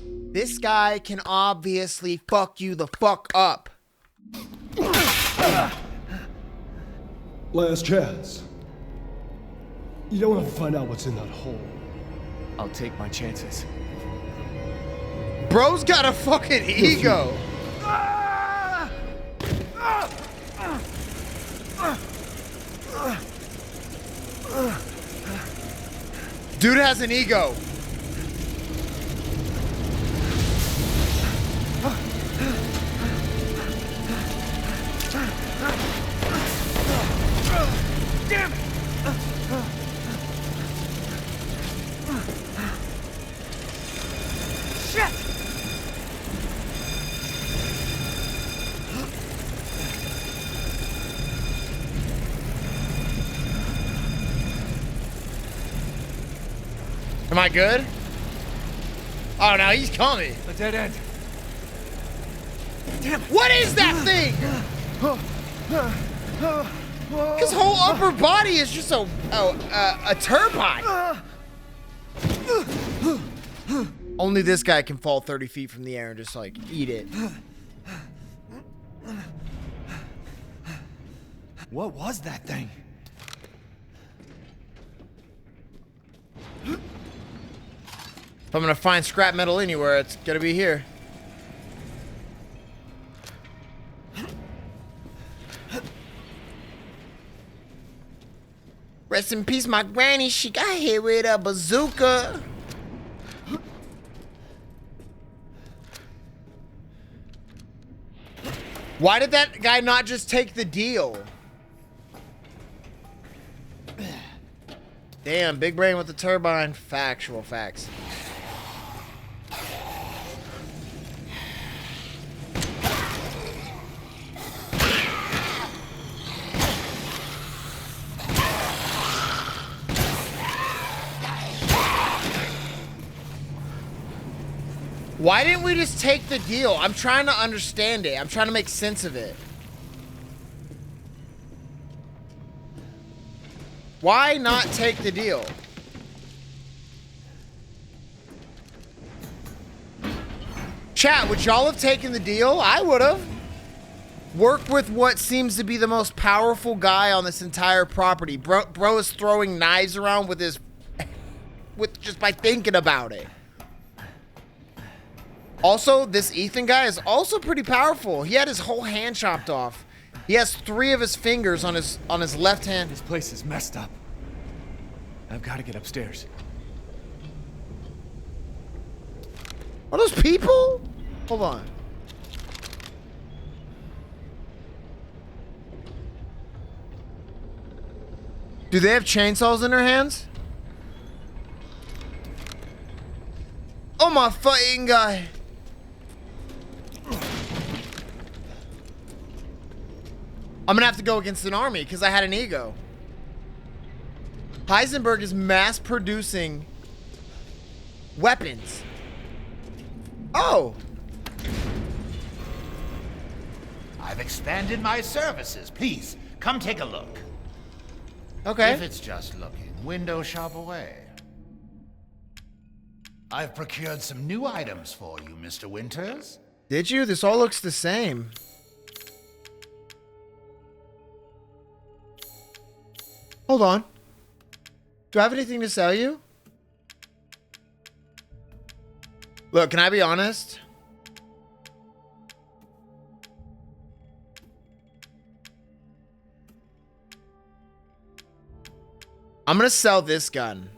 Speaker 4: This guy can obviously fuck you the fuck up.
Speaker 11: Last chance. You don't want to find out what's in that hole.
Speaker 10: I'll take my chances.
Speaker 4: Bro's got a fucking ego. Dude has an ego.
Speaker 10: Damn it! Shit!
Speaker 4: Am I good? Oh no, he's coming.
Speaker 10: A dead end. Damn it!
Speaker 4: What is that thing? His whole upper body is just a turbine. Only this guy can fall 30 feet from the air and just like eat it.
Speaker 10: What was that thing?
Speaker 4: If I'm gonna find scrap metal anywhere, it's gonna be here. Rest in peace, my granny. She got hit with a bazooka. Why did that guy not just take the deal? Damn, big brain with the turbine. Factual facts. Why didn't we just take the deal? I'm trying to understand it. I'm trying to make sense of it. Why not take the deal? Chat, would y'all have taken the deal? I would have. Work with what seems to be the most powerful guy on this entire property. Bro is throwing knives around with his with just by thinking about it. Also, this Ethan guy is also pretty powerful. He had his whole hand chopped off. He has 3 of his fingers on his left hand.
Speaker 10: This place is messed up. I've got to get upstairs.
Speaker 4: Are those people? Hold on. Do they have chainsaws in their hands? Oh my fucking guy. I'm gonna have to go against an army because I had an ego. Heisenberg is mass producing weapons. Oh.
Speaker 12: I've expanded my services. Please, come take a look.
Speaker 4: Okay.
Speaker 12: If it's just looking, window shop away. I've procured some new items for you, Mr. Winters.
Speaker 4: Did you? This all looks the same. Hold on. Do I have anything to sell you? Look, can I be honest? I'm gonna sell this gun.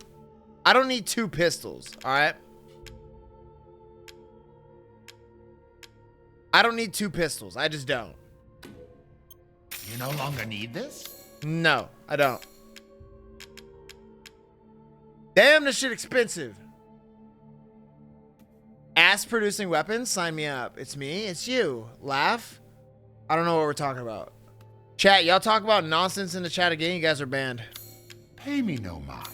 Speaker 4: I don't need 2 pistols, alright? I don't need 2 pistols. I just don't.
Speaker 12: You no longer need this?
Speaker 4: No, I don't. Damn, this shit expensive. Ass producing weapons? Sign me up. It's me. It's you. Laugh? I don't know what we're talking about. Chat, y'all talk about nonsense in the chat again. You guys are banned.
Speaker 12: Pay me no mind.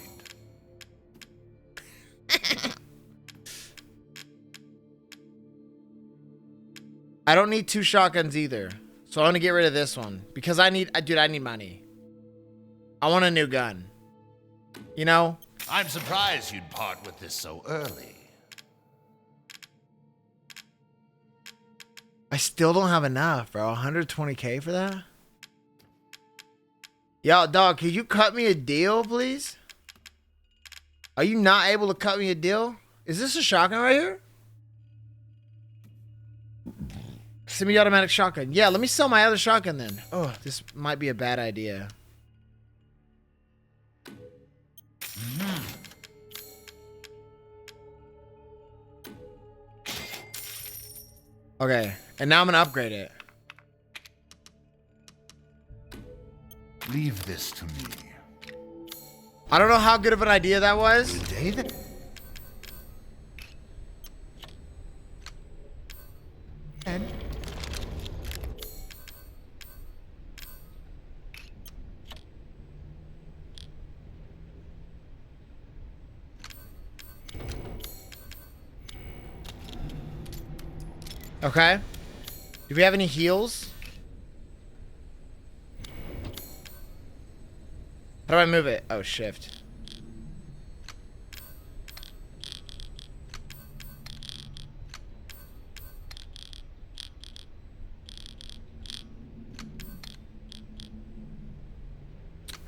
Speaker 4: I don't need 2 shotguns either. So I'm gonna get rid of this one. Because I need money. I want a new gun. You know?
Speaker 12: I'm surprised you'd part with this so early.
Speaker 4: I still don't have enough, bro. 120K for that? Yo, dog, could you cut me a deal, please? Are you not able to cut me a deal? Is this a shotgun right here? Semi-automatic shotgun. Yeah, let me sell my other shotgun then. Oh, this might be a bad idea. Okay, and now I'm gonna upgrade it.
Speaker 12: Leave this to me.
Speaker 4: I don't know how good of an idea that was.
Speaker 12: David? And
Speaker 4: okay. Do we have any heals? How do I move it? Oh, shift.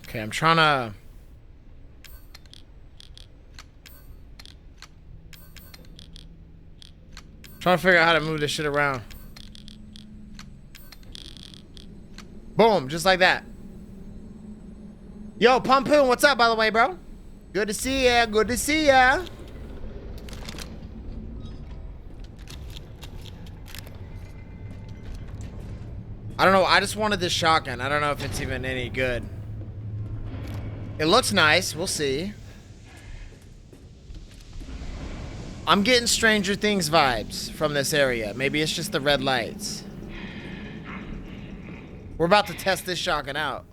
Speaker 4: Okay, I'm trying to... figure out how to move this shit around. Boom, just like that. Yo, Pumpoon, what's up, by the way, bro? Good to see ya. Good to see ya. I don't know. I just wanted this shotgun. I don't know if it's even any good. It looks nice. We'll see. I'm getting Stranger Things vibes from this area. Maybe it's just the red lights. We're about to test this shotgun out.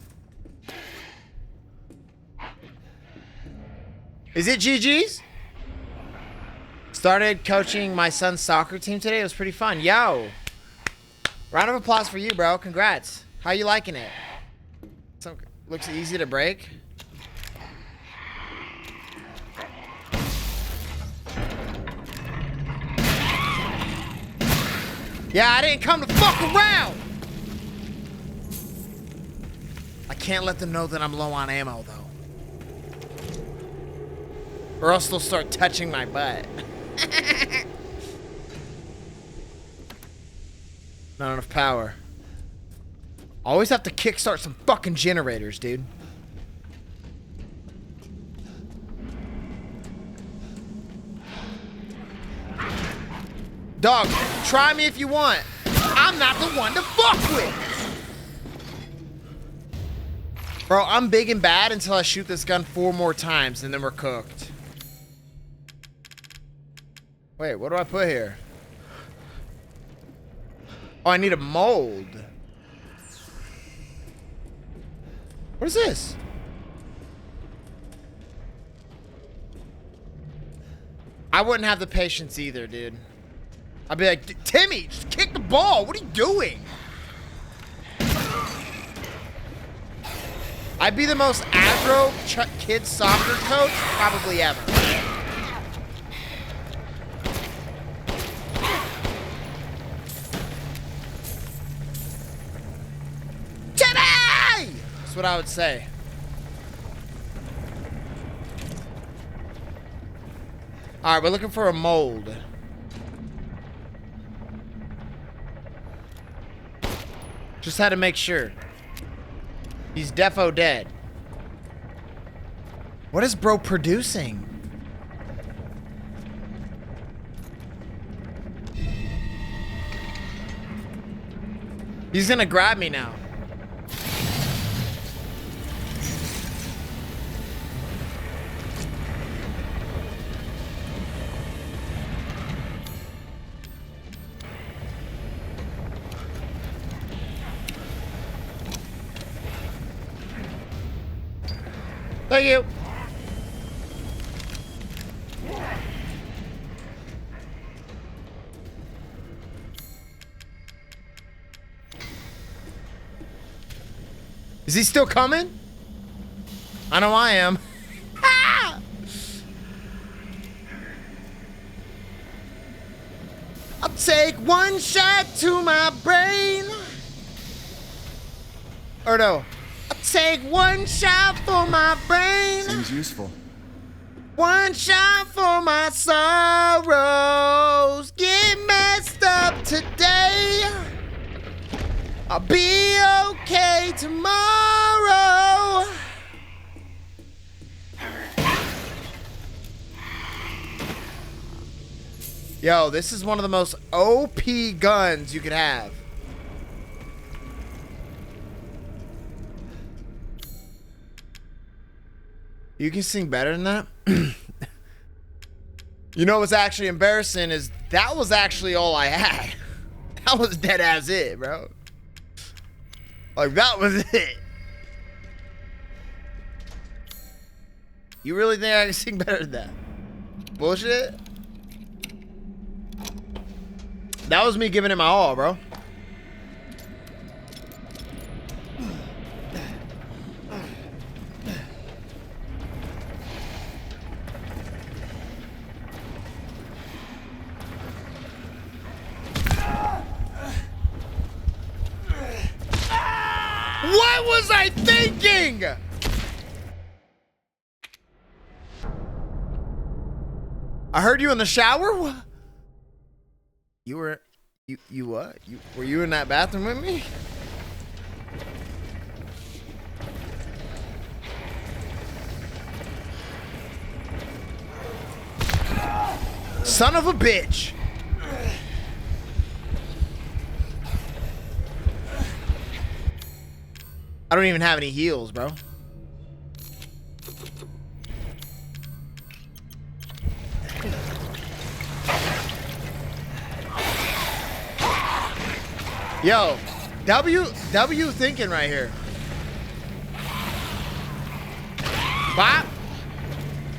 Speaker 4: Is it GG's? Started coaching my son's soccer team today. It was pretty fun. Yo. Round of applause for you, bro. Congrats. How you liking it? Looks easy to break. Yeah, I didn't come to fuck around. I can't let them know that I'm low on ammo, though. Or else they'll start touching my butt. Not enough power. Always have to kickstart some fucking generators, dude. Dog, try me if you want. I'm not the one to fuck with. Bro, I'm big and bad until I shoot this gun 4 more times and then we're cooked. Wait, what do I put here? Oh, I need a mold. What is this? I wouldn't have the patience either, dude. I'd be like, Timmy, just kick the ball. What are you doing? I'd be the most aggro kid soccer coach probably ever. Timmy! That's what I would say. All right, we're looking for a mold. Just had to make sure. He's defo dead. What is bro producing? He's gonna grab me now. Thank you. Is he still coming? I know I am. Ah! I'll take one shot to my brain. Or no. Take one shot for my brain.
Speaker 10: Seems useful.
Speaker 4: One shot for my sorrows. Get messed up today. I'll be okay tomorrow. Yo, this is one of the most OP guns you could have. You can sing better than that? You know what's actually embarrassing is that was actually all I had. That was dead as it, bro. Like, that was it. You really think I can sing better than that? Bullshit? That was me giving it my all, bro. What was I thinking? I heard you in the shower. What? You were, you what? Were you in that bathroom with me? Son of a bitch. I don't even have any heals, bro. Yo, W thinking right here. Bop.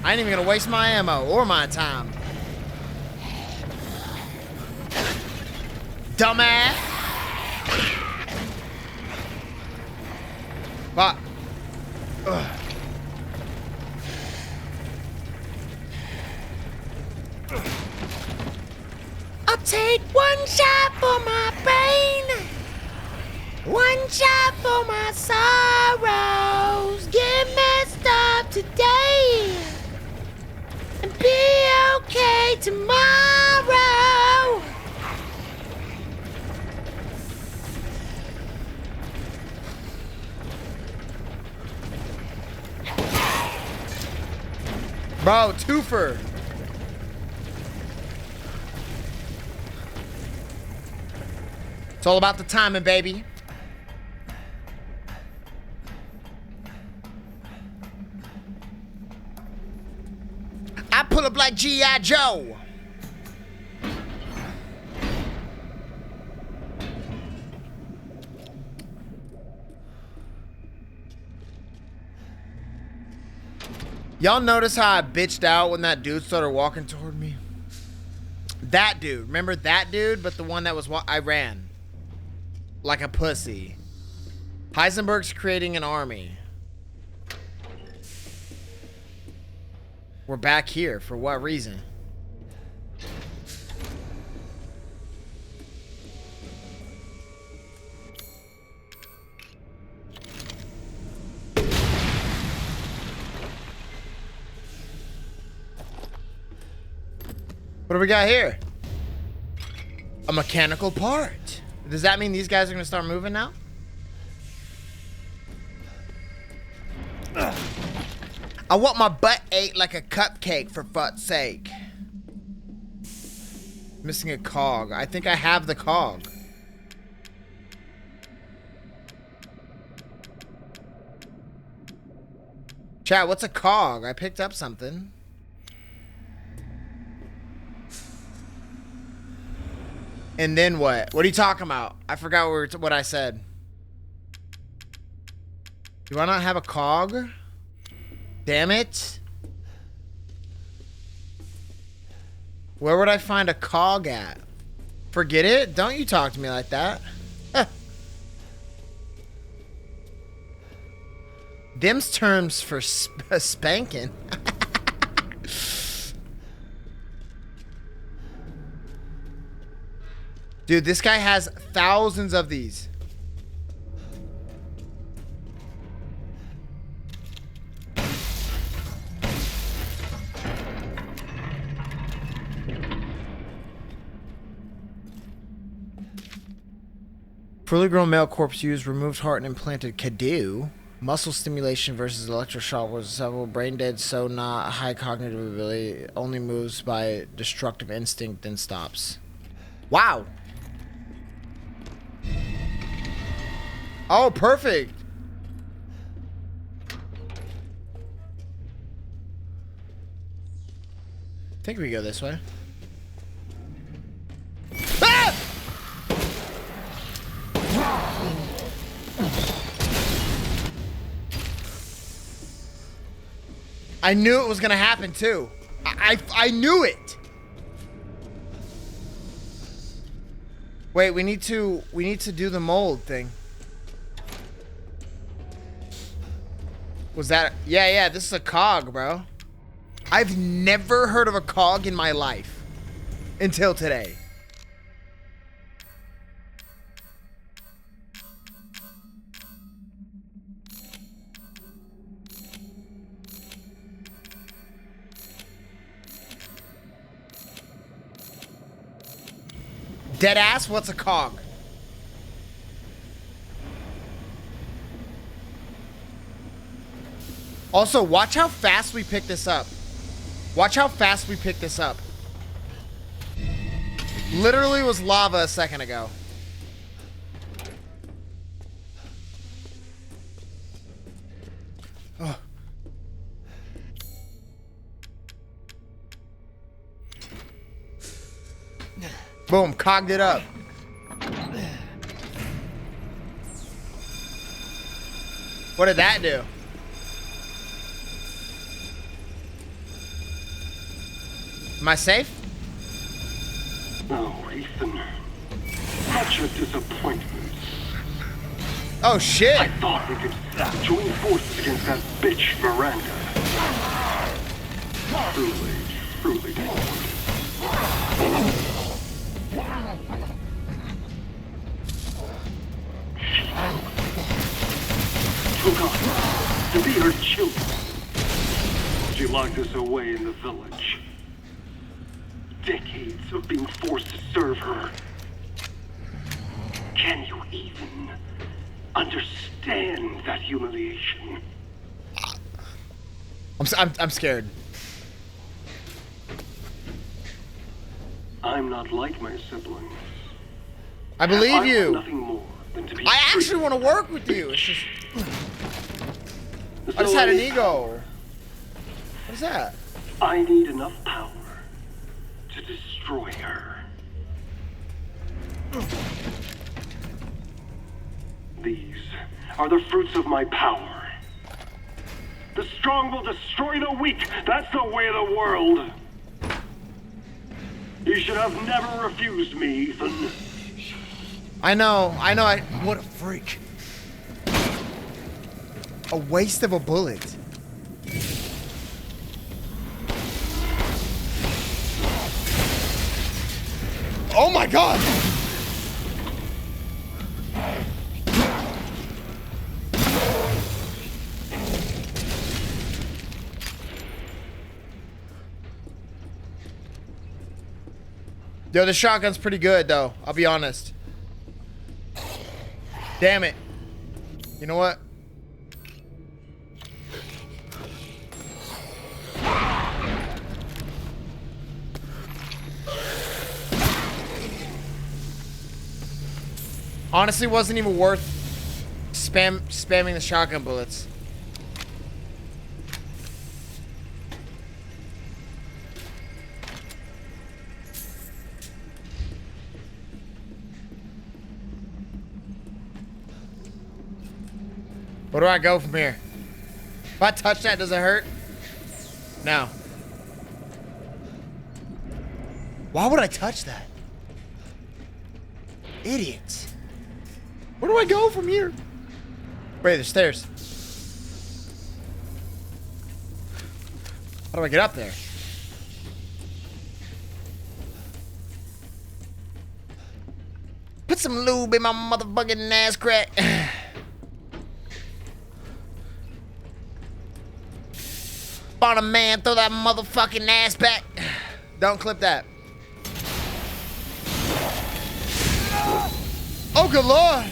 Speaker 4: I ain't even gonna waste my ammo or my time. Dumbass. Bop. Ugh. I'll take one shot for my brain, one shot for my sorrows. Get messed up today. okay tomorrow. Bro, twofer. It's all about the timing, baby. I pull up like G.I. Joe. Y'all notice how I bitched out when that dude started walking toward me? That dude. Remember that dude? But the one that was... I ran. Like a pussy. Heisenberg's creating an army. We're back here. For what reason? What do we got here? A mechanical part. Does that mean these guys are gonna start moving now? I want my butt ate like a cupcake, for fuck's sake. Missing a cog. I think I have the cog. Chat, what's a cog? I picked up something. And then what? What are you talking about? I forgot what I said. Do I not have a cog? Damn it. Where would I find a cog at? Forget it? Don't you talk to me like that. Huh. Them's terms for spanking. Dude, this guy has thousands of these. Fully grown male corpse used removed heart and implanted Kadu. Muscle stimulation versus electroshock was several brain dead, so not high cognitive ability. Only moves by destructive instinct, then stops. Wow. Oh, perfect. I think we go this way. Ah! I knew it was gonna happen too. I knew it. Wait, we need to do the mold thing. Was that? Yeah, this is a cog, bro. I've never heard of a cog in my life until today. Deadass, what's a cog? Also, watch how fast we pick this up. Watch how fast we pick this up. Literally was lava a second ago. Oh. Boom, cogged it up. What did that do? Am I safe?
Speaker 13: Oh, Ethan. Such a disappointment.
Speaker 4: Oh, shit.
Speaker 13: I thought we could join forces against that bitch Miranda. Truly disappointed. Took us to be her children. She locked us away in the village. decades of being forced to serve her. Can you even understand that humiliation?
Speaker 4: I'm scared.
Speaker 13: I'm not like my siblings.
Speaker 4: I believe you.
Speaker 13: want nothing more than to be
Speaker 4: I
Speaker 13: free.
Speaker 4: actually want to work with you. It's just I just
Speaker 13: So
Speaker 4: had an ego. What is that?
Speaker 13: I need enough power to destroy her. These are the fruits of my power. The strong will destroy the weak. That's the way of the world. You should have never refused me, Ethan.
Speaker 4: I know. What a freak. A waste of a bullet. Oh my god! Yo, the shotgun's pretty good though, I'll be honest. Damn it. You know what? Honestly, wasn't even worth spamming the shotgun bullets. Where do I go from here? If I touch that, does it hurt? No. Why would I touch that? Idiots. Where do I go from here? Wait, there's stairs. How do I get up there? Put some lube in my motherfucking ass crack. On a man, throw that motherfucking ass back. Don't clip that. Oh, good lord.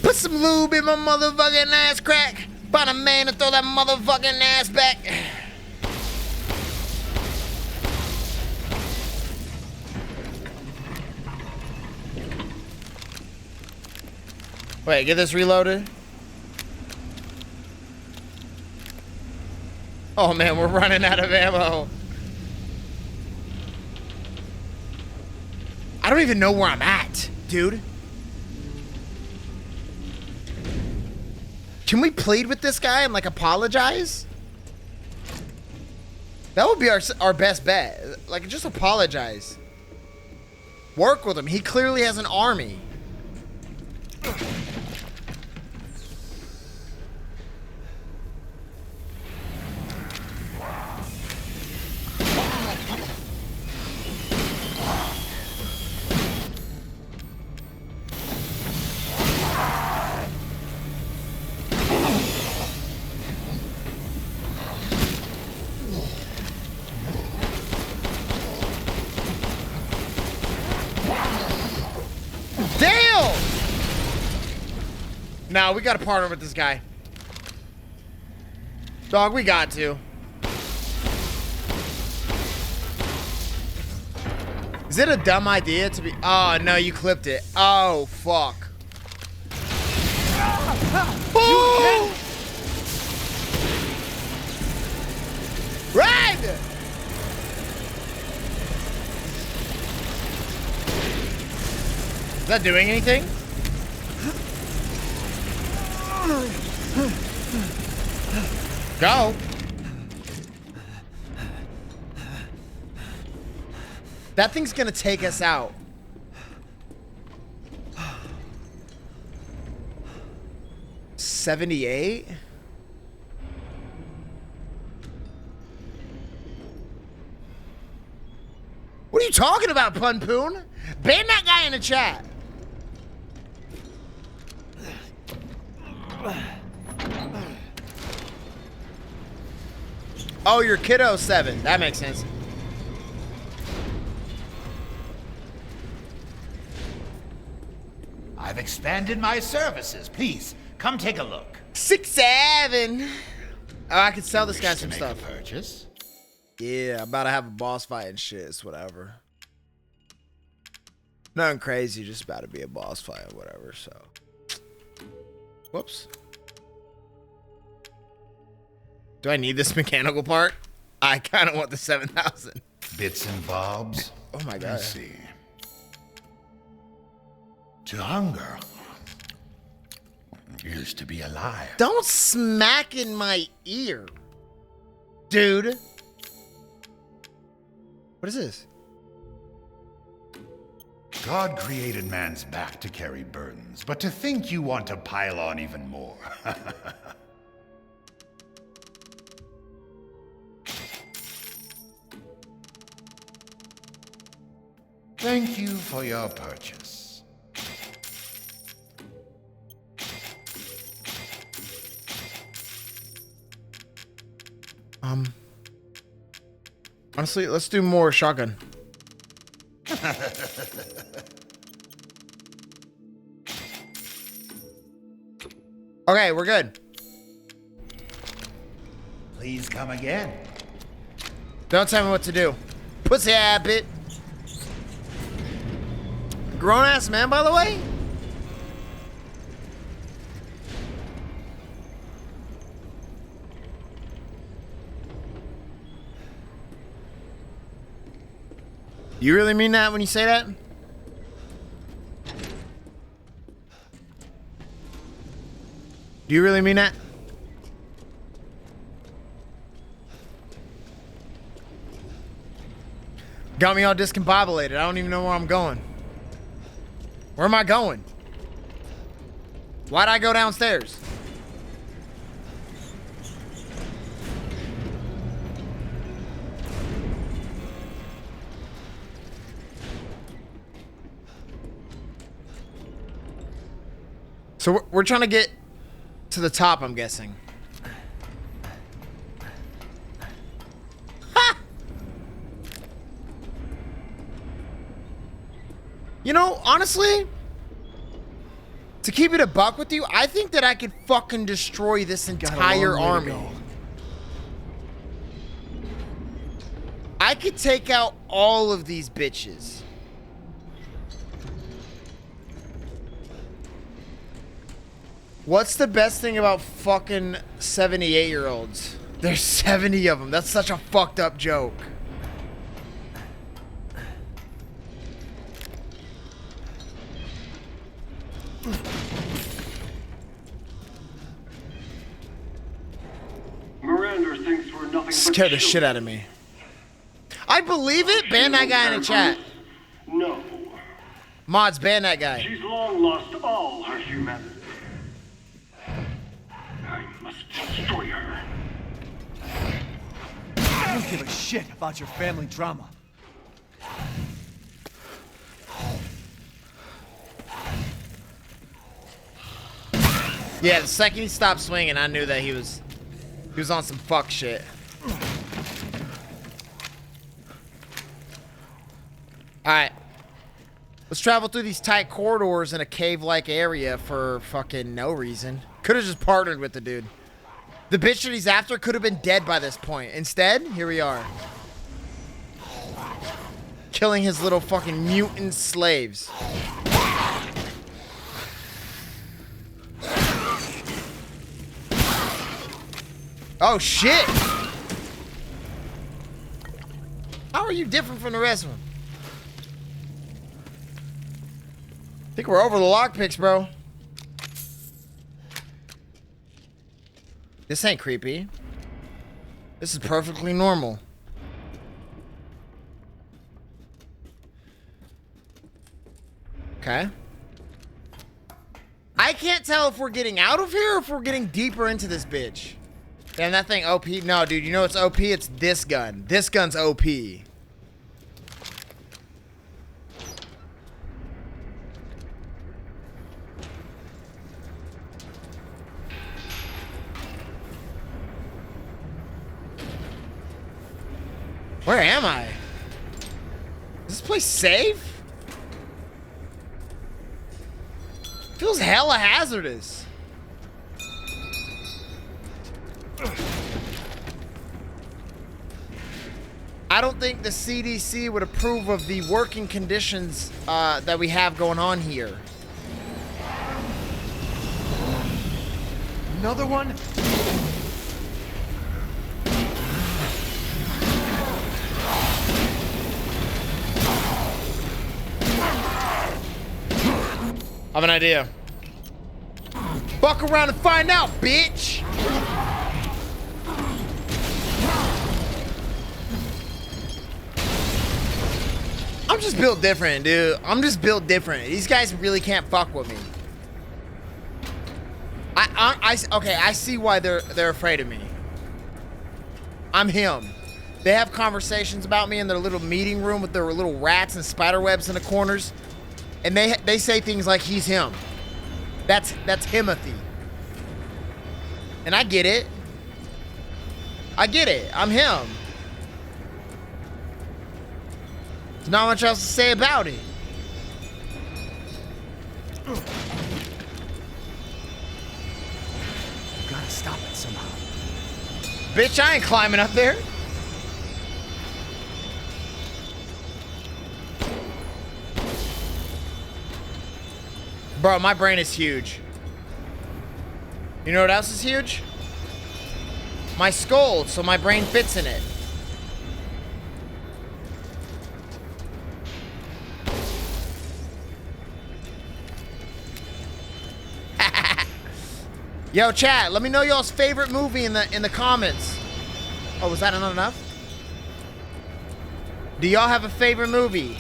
Speaker 4: Put some lube in my motherfucking ass crack. Find a man to throw that motherfucking ass back. Wait, get this reloaded. Oh man, we're running out of ammo. I don't even know where I'm at, dude. Can we plead with this guy and like apologize? That would be our best bet. Like just apologize. Work with him. He clearly has an army. Damn! Nah, we gotta partner with this guy. Dog, we got to. Is it a dumb idea to be... Oh, no, you clipped it. Oh, fuck. Oh! Run! Is that doing anything? Go. That thing's gonna take us out. $78? What are you talking about, Pun Poon? Ban that guy in the chat. Oh, you're Kiddo 7. That makes sense.
Speaker 12: I've expanded my services. Please, come take a look.
Speaker 4: 6-7. Oh, I could sell this guy some stuff.
Speaker 12: Purchase?
Speaker 4: Yeah, about to have a boss fight and shit. It's whatever. Nothing crazy, just about to be a boss fight or whatever, so. Whoops. Do I need this mechanical part? I kind of want the 7,000.
Speaker 12: Bits and bobs.
Speaker 4: Oh my god.
Speaker 12: Let's see. To hunger is to be alive.
Speaker 4: Don't smack in my ear, dude. What is this?
Speaker 12: God created man's back to carry burdens, but to think you want to pile on even more. Thank you for your purchase.
Speaker 4: Honestly, let's do more shotgun. Okay, we're good.
Speaker 12: Please come again.
Speaker 4: Don't tell me what to do. Pussy habit. Grown ass man, by the way. You really mean that when you say that? Do you really mean that? Got me all discombobulated. I don't even know where I'm going. Where am I going? Why'd I go downstairs? So we're trying to get to the top, I'm guessing. Ha! You know, honestly, to keep it a buck with you, I think that I could fucking destroy this entire army. I could take out all of these bitches. What's the best thing about fucking 78-year-olds? There's 70 of them. That's such a fucked up joke.
Speaker 13: Miranda thinks we're nothing but
Speaker 4: Scared the shit out of me. I believe it. Ban that guy in the chat.
Speaker 13: No.
Speaker 4: Mods, ban that guy.
Speaker 13: She's long lost all her humanity. I must destroy her.
Speaker 10: I don't give a shit about your family drama.
Speaker 4: Yeah, the second he stopped swinging, I knew that he was on some fuck shit. Alright. Let's travel through these tight corridors in a cave-like area for fucking no reason. Could have just partnered with the dude. The bitch that he's after could have been dead by this point. Instead, here we are. Killing his little fucking mutant slaves. Oh, shit! How are you different from the rest of them? I think we're over the lockpicks, bro. This ain't creepy. This is perfectly normal. Okay. I can't tell if we're getting out of here or if we're getting deeper into this bitch. Damn, that thing OP. No, dude, you know it's OP? It's this gun. This gun's OP. Where am I? Is this place safe? Feels hella hazardous. I don't think the CDC would approve of the working conditions that we have going on here.
Speaker 10: Another one?
Speaker 4: I have an idea. Buck around and find out, bitch! I'm just built different, dude. I'm just built different. These guys really can't fuck with me. Okay, I see why they're afraid of me. I'm him. They have conversations about me in their little meeting room with their little rats and spider webs in the corners. And they say things like he's him. That's Timothy. And I get it. I get it. I'm him. There's not much else to say about it.
Speaker 10: Gotta stop it somehow.
Speaker 4: Bitch, I ain't climbing up there. Bro, my brain is huge. You know what else is huge? My skull, so my brain fits in it. Yo, chat, let me know y'all's favorite movie in the comments. Oh, was that not enough? Do y'all have a favorite movie?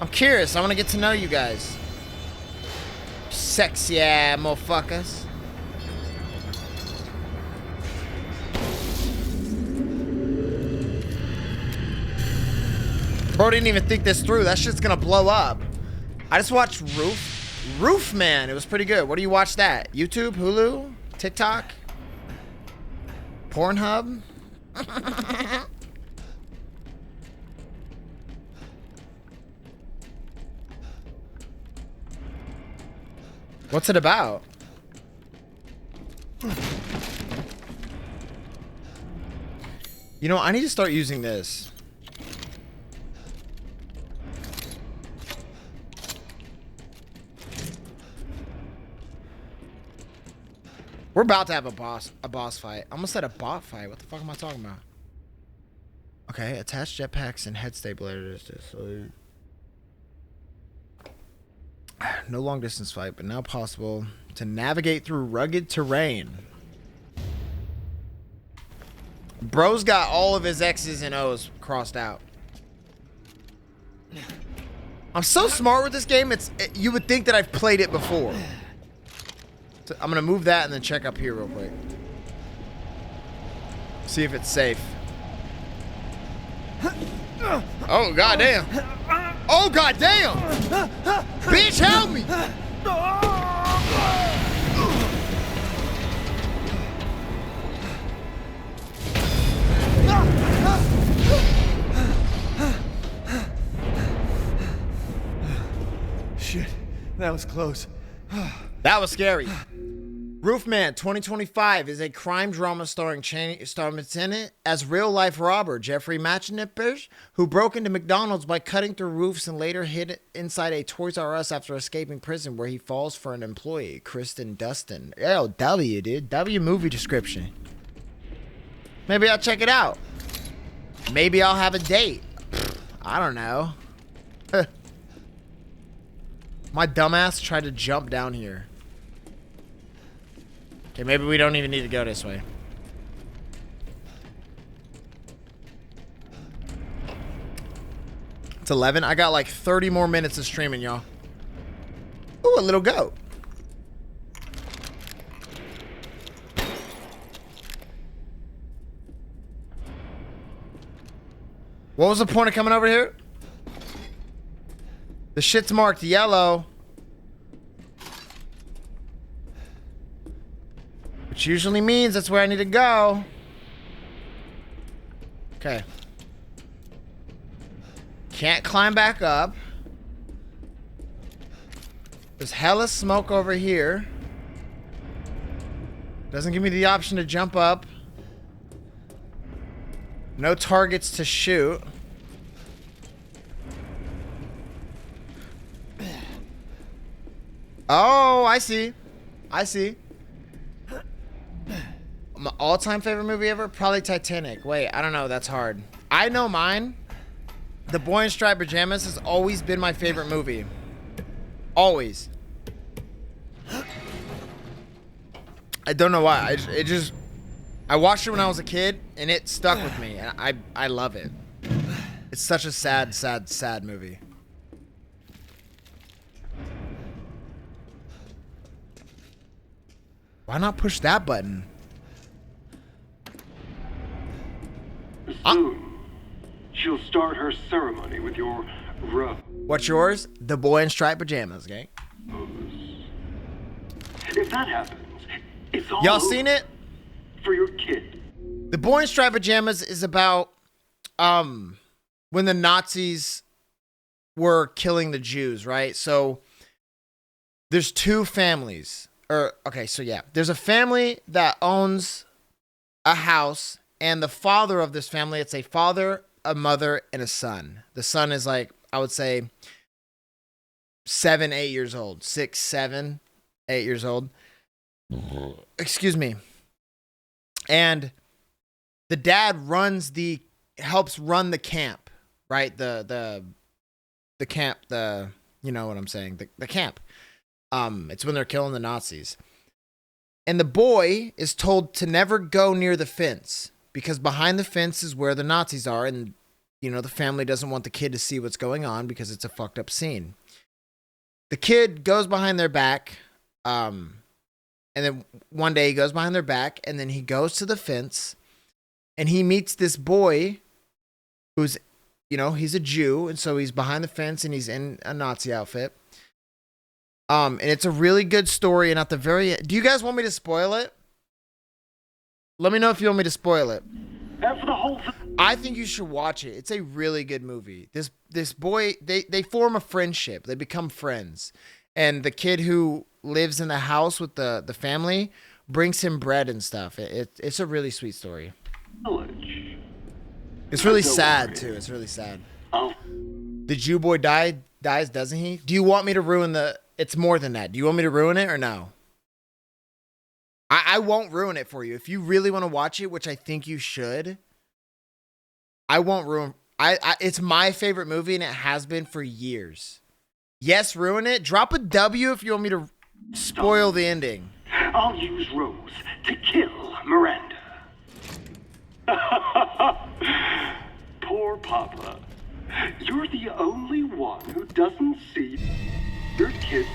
Speaker 4: I'm curious. I want to get to know you guys. Sexy ass motherfuckers. Bro didn't even think this through. That shit's gonna blow up. I just watched Roof Man. It was pretty good. Where do you watch that? YouTube, Hulu, TikTok, Pornhub? What's it about? You know, I need to start using this. We're about to have a boss fight. I almost said a bot fight. What the fuck am I talking about? Okay, attach jetpacks and head stabilators. No long distance fight, but now possible to navigate through rugged terrain. Bro's got all of his X's and O's crossed out. I'm so smart with this game, you would think that I've played it before. So I'm gonna move that and then check up here real quick. See if it's safe. Oh, goddamn. Oh, goddamn. Bitch, help me.
Speaker 10: Shit, that was close.
Speaker 4: That was scary. Roofman 2025 is a crime drama starring Lieutenant as real-life robber Jeffrey Matchnipper, who broke into McDonald's by cutting through roofs and later hid inside a Toys R Us after escaping prison, where he falls for an employee, Kristen Dustin. Yo, W, dude. W movie description. Maybe I'll check it out. Maybe I'll have a date. I don't know. My dumbass tried to jump down here. Okay, maybe we don't even need to go this way. It's 11. I got like 30 more minutes of streaming, y'all. Ooh, a little goat. What was the point of coming over here? The shit's marked yellow. Which usually means that's where I need to go. Okay. Can't climb back up. There's hella smoke over here. Doesn't give me the option to jump up. No targets to shoot. Oh, I see. I see. My all-time favorite movie ever? Probably Titanic. Wait, I don't know. That's hard. I know mine. The Boy in Striped Pajamas has always been my favorite movie. Always. I don't know why. I watched it when I was a kid, and it stuck with me, and I love it. It's such a sad, sad, sad movie. Why not push that button?
Speaker 13: Soon, she'll start her ceremony with your rose.
Speaker 4: What's yours? The Boy in Striped Pajamas, gang.
Speaker 13: If that happens, it's all
Speaker 4: Y'all
Speaker 13: over
Speaker 4: seen it?
Speaker 13: for your kid.
Speaker 4: The Boy in Striped Pajamas is about when the Nazis were killing the Jews, right? So there's two families. There's a family that owns a house, and the father of this family, it's a father, a mother, and a son. The son is like, I would say 7, 8 years old. 6, 7, 8 years old. Excuse me. And the dad helps run the camp, right? The camp, you know what I'm saying, the camp. It's when they're killing the Nazis. And the boy is told to never go near the fence because behind the fence is where the Nazis are, and you know the family doesn't want the kid to see what's going on because it's a fucked up scene. The kid goes behind their back, and then one day he goes behind their back, and then he goes to the fence, and he meets this boy who's, you know, he's a Jew, and so he's behind the fence, and he's in a Nazi outfit. And it's a really good story, and at the very end, do you guys want me to spoil it? Let me know if you want me to spoil it.
Speaker 13: And for the whole
Speaker 4: I think you should watch it. It's a really good movie. This boy, they form a friendship. They become friends. And the kid who lives in the house with the family brings him bread and stuff. It's a really sweet story. It's really sad, too. It's really sad. The Jew boy dies, doesn't he? Do you want me to ruin It's more than that. Do you want me to ruin it or no? I won't ruin it for you. If you really want to watch it, which I think you should, I won't ruin. It's my favorite movie, and it has been for years. Yes, ruin it. Drop a W if you want me to spoil the ending.
Speaker 13: I'll use Rose to kill Miranda. Poor Papa. You're the only one who doesn't see your kid.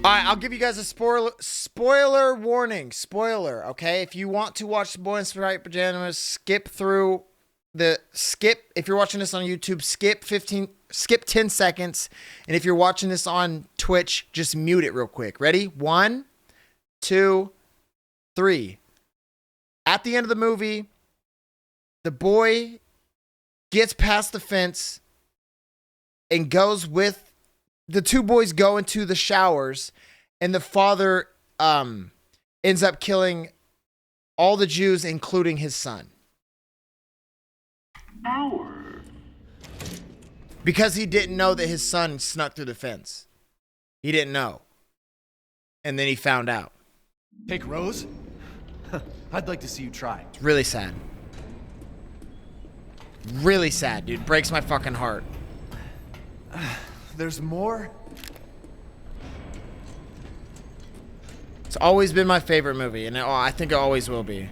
Speaker 4: All right, I'll give you guys a spoiler warning. Spoiler, okay? If you want to watch The Boy in Striped Pajamas, skip. If you're watching this on YouTube, skip 10 seconds. And if you're watching this on Twitch, just mute it real quick. Ready? 1, 2, 3. At the end of the movie, the boy gets past the fence and goes with the two boys go into the showers, and the father ends up killing all the Jews, including his son. Because he didn't know that his son snuck through the fence. He didn't know. And then he found out.
Speaker 10: Take Rose? I'd like to see you try.
Speaker 4: It's really sad. Really sad, dude. Breaks my fucking heart.
Speaker 10: There's more?
Speaker 4: It's always been my favorite movie, and I think it always will be.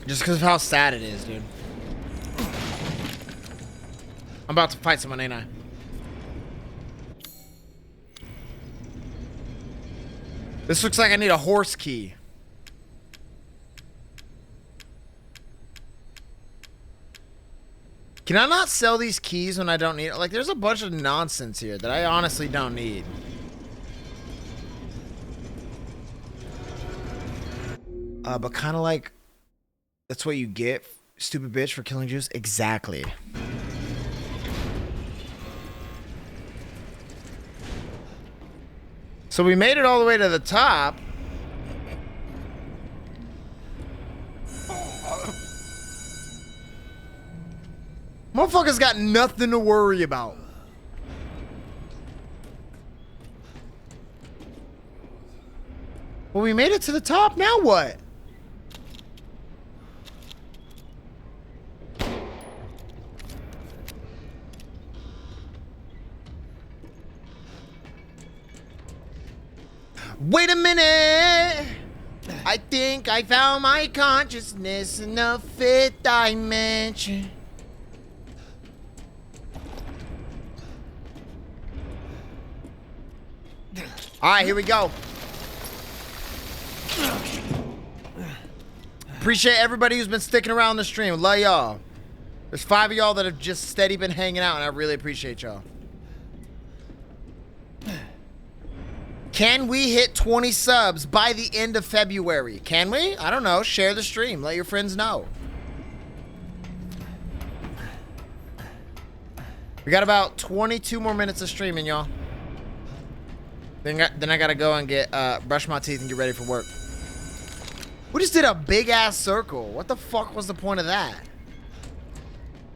Speaker 4: Just because of how sad it is, dude. I'm about to fight someone, ain't I? This looks like I need a horse key. Can I not sell these keys when I don't need it? Like, there's a bunch of nonsense here that I honestly don't need. But kind of like, that's what you get, stupid bitch, for killing Jews. Exactly. So we made it all the way to the top. Motherfuckers got nothing to worry about. Well, we made it to the top. Now what? Wait a minute. I think I found my consciousness in the 5th dimension. All right, here we go. Appreciate everybody who's been sticking around the stream. Love y'all. There's 5 of y'all that have just steady been hanging out, and I really appreciate y'all. Can we hit 20 subs by the end of February? Can we? I don't know. Share the stream. Let your friends know. We got about 22 more minutes of streaming, y'all. Then I gotta go and get brush my teeth and get ready for work. We just did a big ass circle. What the fuck was the point of that?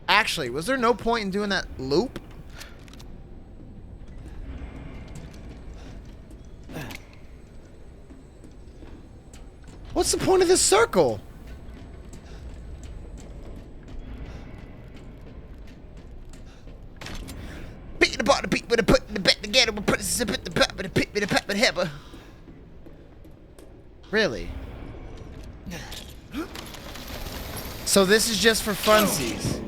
Speaker 4: Actually, was there no point in doing that loop? What's the point of this circle? Beat the ball, beat with a put the bet together, we put the pep with a pit with a pep with a hepper. Really? So this is just for funsies.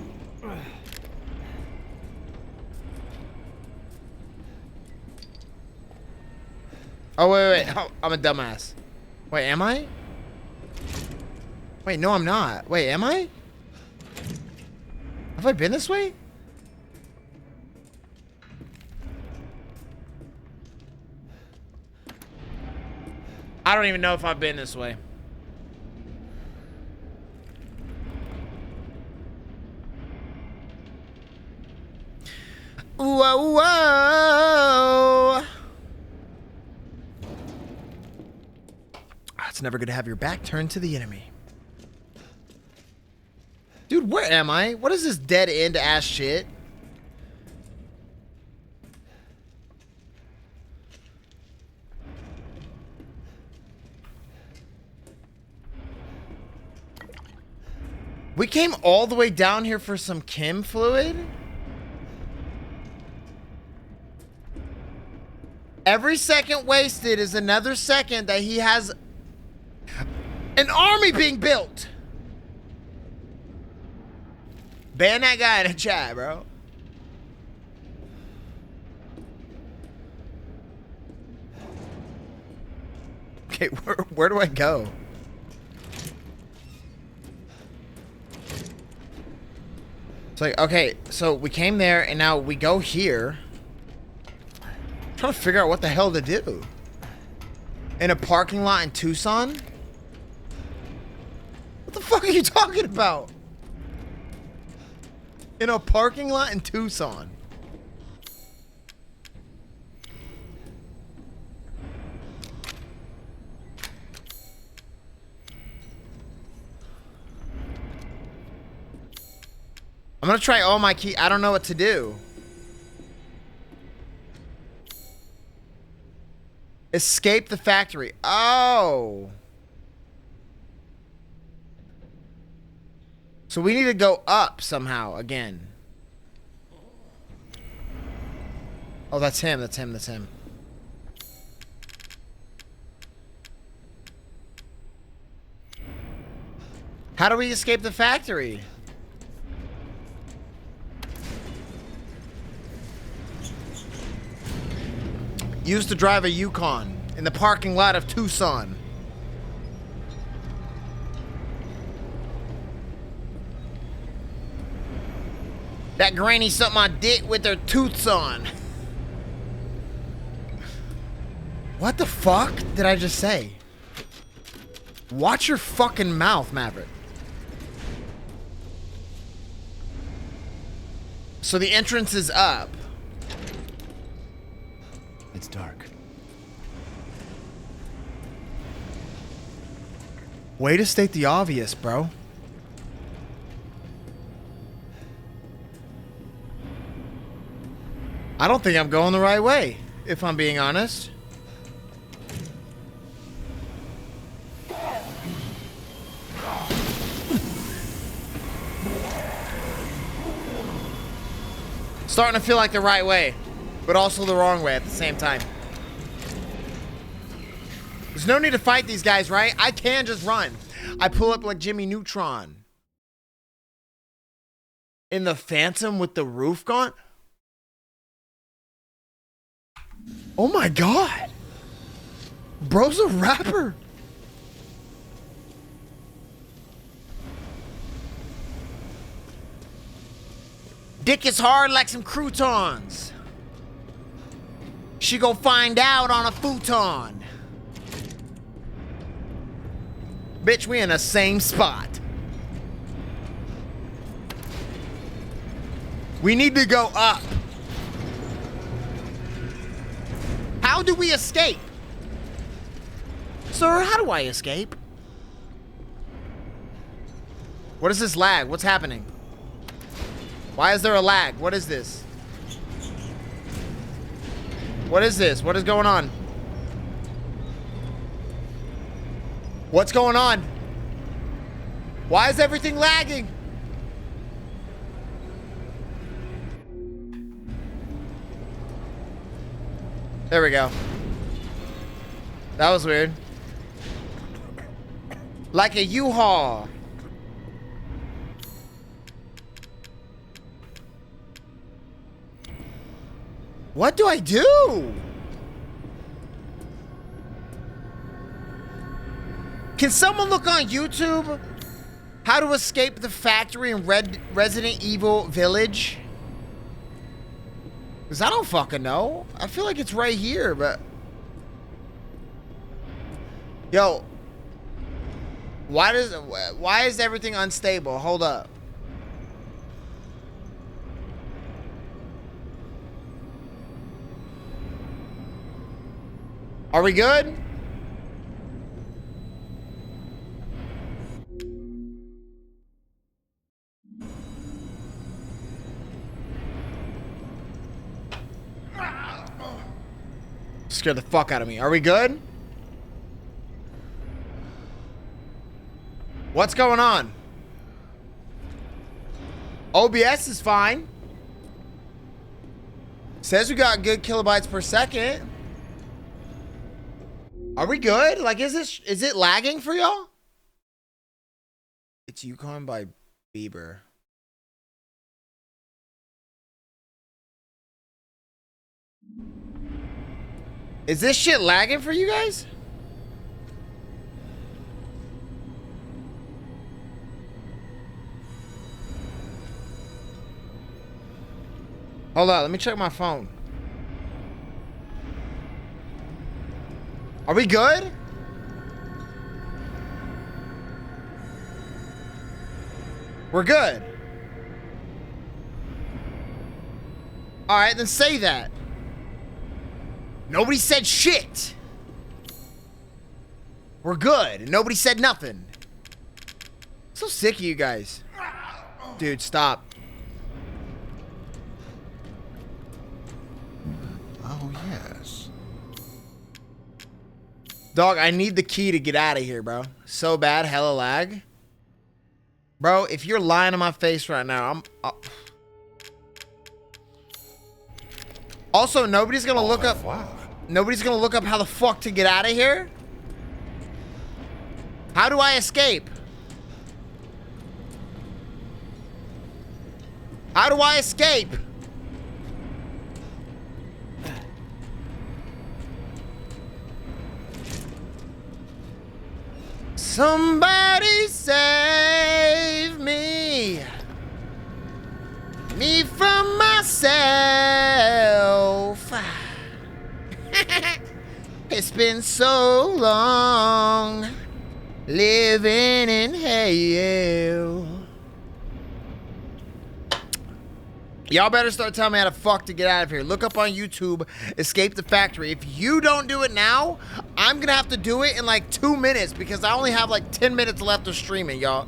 Speaker 4: Oh wait. Oh, I'm a dumbass. Wait, am I? Wait, no, I'm not. Wait, am I? Have I been this way? I don't even know if I've been this way. Whoa, whoa. It's never good to have your back turned to the enemy. Dude, where am I? What is this dead end ass shit? We came all the way down here for some chem fluid? Every second wasted is another second that he has an army being built. Ban that guy in the chat, bro. Okay, where do I go? It's like, okay, so we came there and now we go here. I'm trying to figure out what the hell to do. In a parking lot in Tucson? What the fuck are you talking about? In a parking lot in Tucson. I'm gonna try all my key. I don't know what to do. Escape the factory. Oh. So we need to go up somehow again. Oh, that's him. That's him. That's him. How do we escape the factory? Used to drive a Yukon in the parking lot of Tucson. That granny sucked my dick with her tooths on. What the fuck did I just say? Watch your fucking mouth, Maverick. So the entrance is up.
Speaker 10: It's dark.
Speaker 4: Way to state the obvious, bro. I don't think I'm going the right way, if I'm being honest. Starting to feel like the right way, but also the wrong way at the same time. There's no need to fight these guys, right? I can just run. I pull up like Jimmy Neutron. In the Phantom with the roof gone? Oh my god. Bro's a rapper. Dick is hard like some croutons. She go find out on a futon. Bitch, we in the same spot. We need to go up. How do we escape? Sir, how do I escape? What is this lag? What's happening? Why is there a lag? What is this? What is this? What is going on? What's going on? Why is everything lagging? There we go. That was weird. Like a U-Haul. What do I do? Can someone look on YouTube how to escape the factory in Resident Evil Village? Because I don't fucking know. I feel like it's right here, but... Yo. Why is everything unstable? Hold up. Are we good? Scared the fuck out of me. Are we good? What's going on? OBS is fine. Says we got good kilobytes per second. Are we good? Like, is it lagging for y'all? It's Yukon by Bieber. Is this shit lagging for you guys? Hold on, let me check my phone. Are we good? We're good. All right, then say that. Nobody said shit. We're good. Nobody said nothing. So sick of you guys. Dude, stop.
Speaker 12: Oh, yes.
Speaker 4: Dog, I need the key to get out of here, bro. So bad, hella lag. Bro, if you're lying to my face right now, Also, nobody's gonna look up... Nobody's gonna look up how the fuck to get out of here? How do I escape? How do I escape? Somebody save me. Me from myself. It's been so long. Living in hell. Y'all better start telling me how the fuck to get out of here. Look up on YouTube, Escape the Factory. If you don't do it now, I'm gonna have to do it in like 2 minutes because I only have like 10 minutes left of streaming, y'all.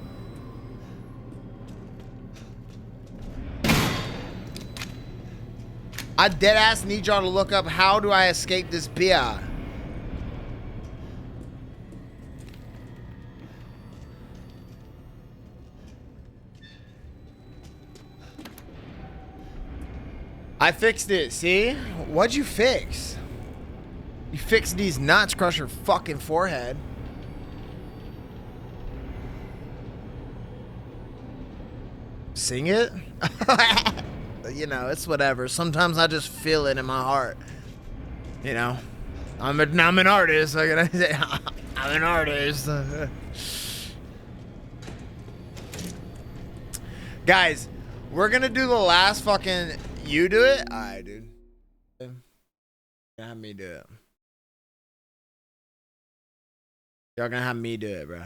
Speaker 4: I deadass need y'all to look up how do I escape this beer. I fixed it, see? What'd you fix? You fixed these nuts, crush your fucking forehead. Sing it? You know, it's whatever. Sometimes I just feel it in my heart. You know? I'm an artist. Like I say, I'm an artist. Guys, we're gonna do the last fucking... You do it? Alright, dude. You're gonna have me do it. Y'all gonna have me do it, bro.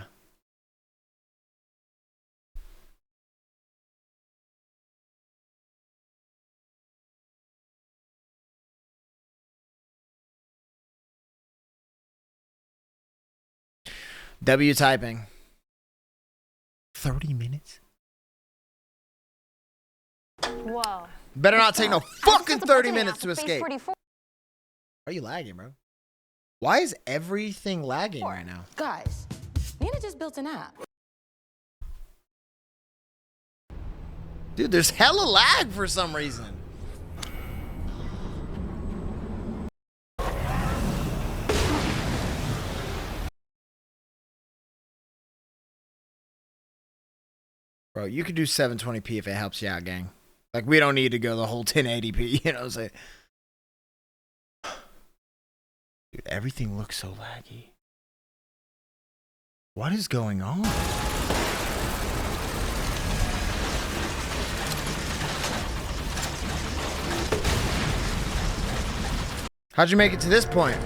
Speaker 4: W typing. 30 minutes?
Speaker 14: Whoa.
Speaker 4: Better not take no fucking 30 minutes to escape. Are you lagging, bro? Why is everything lagging right now?
Speaker 14: Guys, Nina just built an app.
Speaker 4: Dude, there's hella lag for some reason. Bro, you could do 720p if it helps you out, gang. Like, we don't need to go the whole 1080p, you know what I'm saying? Dude, everything looks so laggy. What is going on? How'd you make it to this point?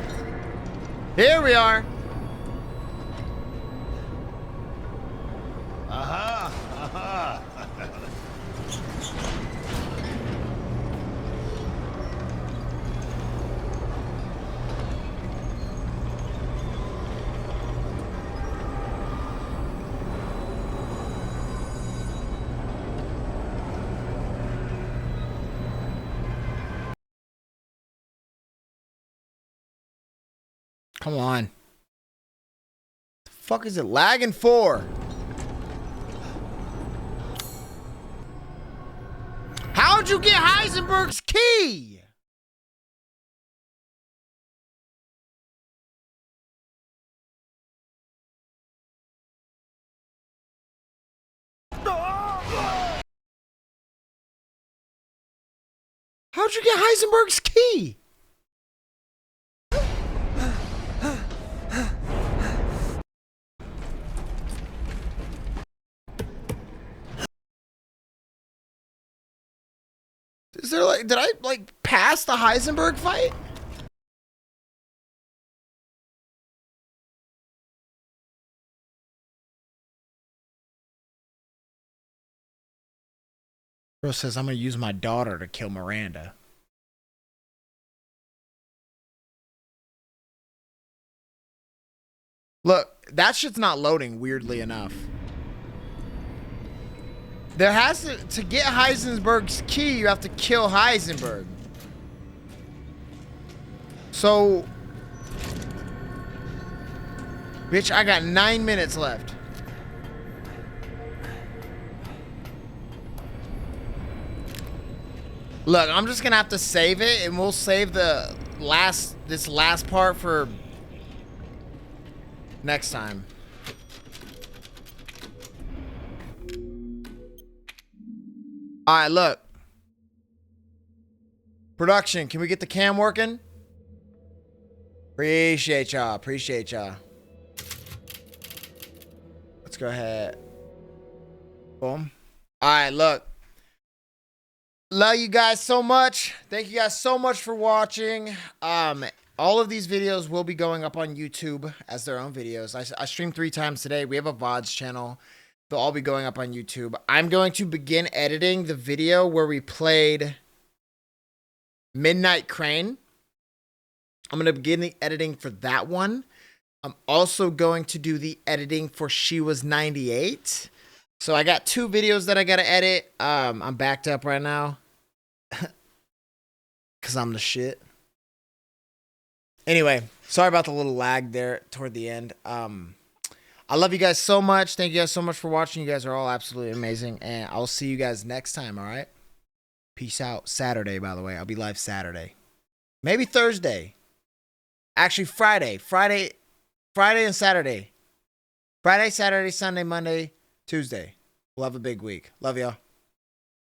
Speaker 4: Here we are.
Speaker 12: Aha! Aha!
Speaker 4: Come on. The fuck is it lagging for? How'd you get Heisenberg's key? How'd you get Heisenberg's key? Is there like, did I like pass the Heisenberg fight? Bro says I'm gonna use my daughter to kill Miranda. Look, that shit's not loading, weirdly enough. There has to get Heisenberg's key, you have to kill Heisenberg. So, bitch, I got 9 minutes left. Look, I'm just gonna have to save it, and we'll save the this last part for next time. All right, look. Production, can we get the cam working? Appreciate y'all. Appreciate y'all. Let's go ahead. Boom. All right, look. Love you guys so much. Thank you guys so much for watching. all of these videos will be going up on YouTube as their own videos. I streamed 3 times today. We have a VODs channel. They'll all be going up on YouTube. I'm going to begin editing the video where we played Midnight Crane. I'm going to begin the editing for that one. I'm also going to do the editing for She Was 98. So I got 2 videos that I got to edit. I'm backed up right now. Because I'm the shit. Anyway, sorry about the little lag there toward the end. I love you guys so much. Thank you guys so much for watching. You guys are all absolutely amazing. And I'll see you guys next time, all right? Peace out. Saturday, by the way. I'll be live Saturday. Maybe Thursday. Actually, Friday. Friday and Saturday. Friday, Saturday, Sunday, Monday, Tuesday. We'll have a big week. Love y'all.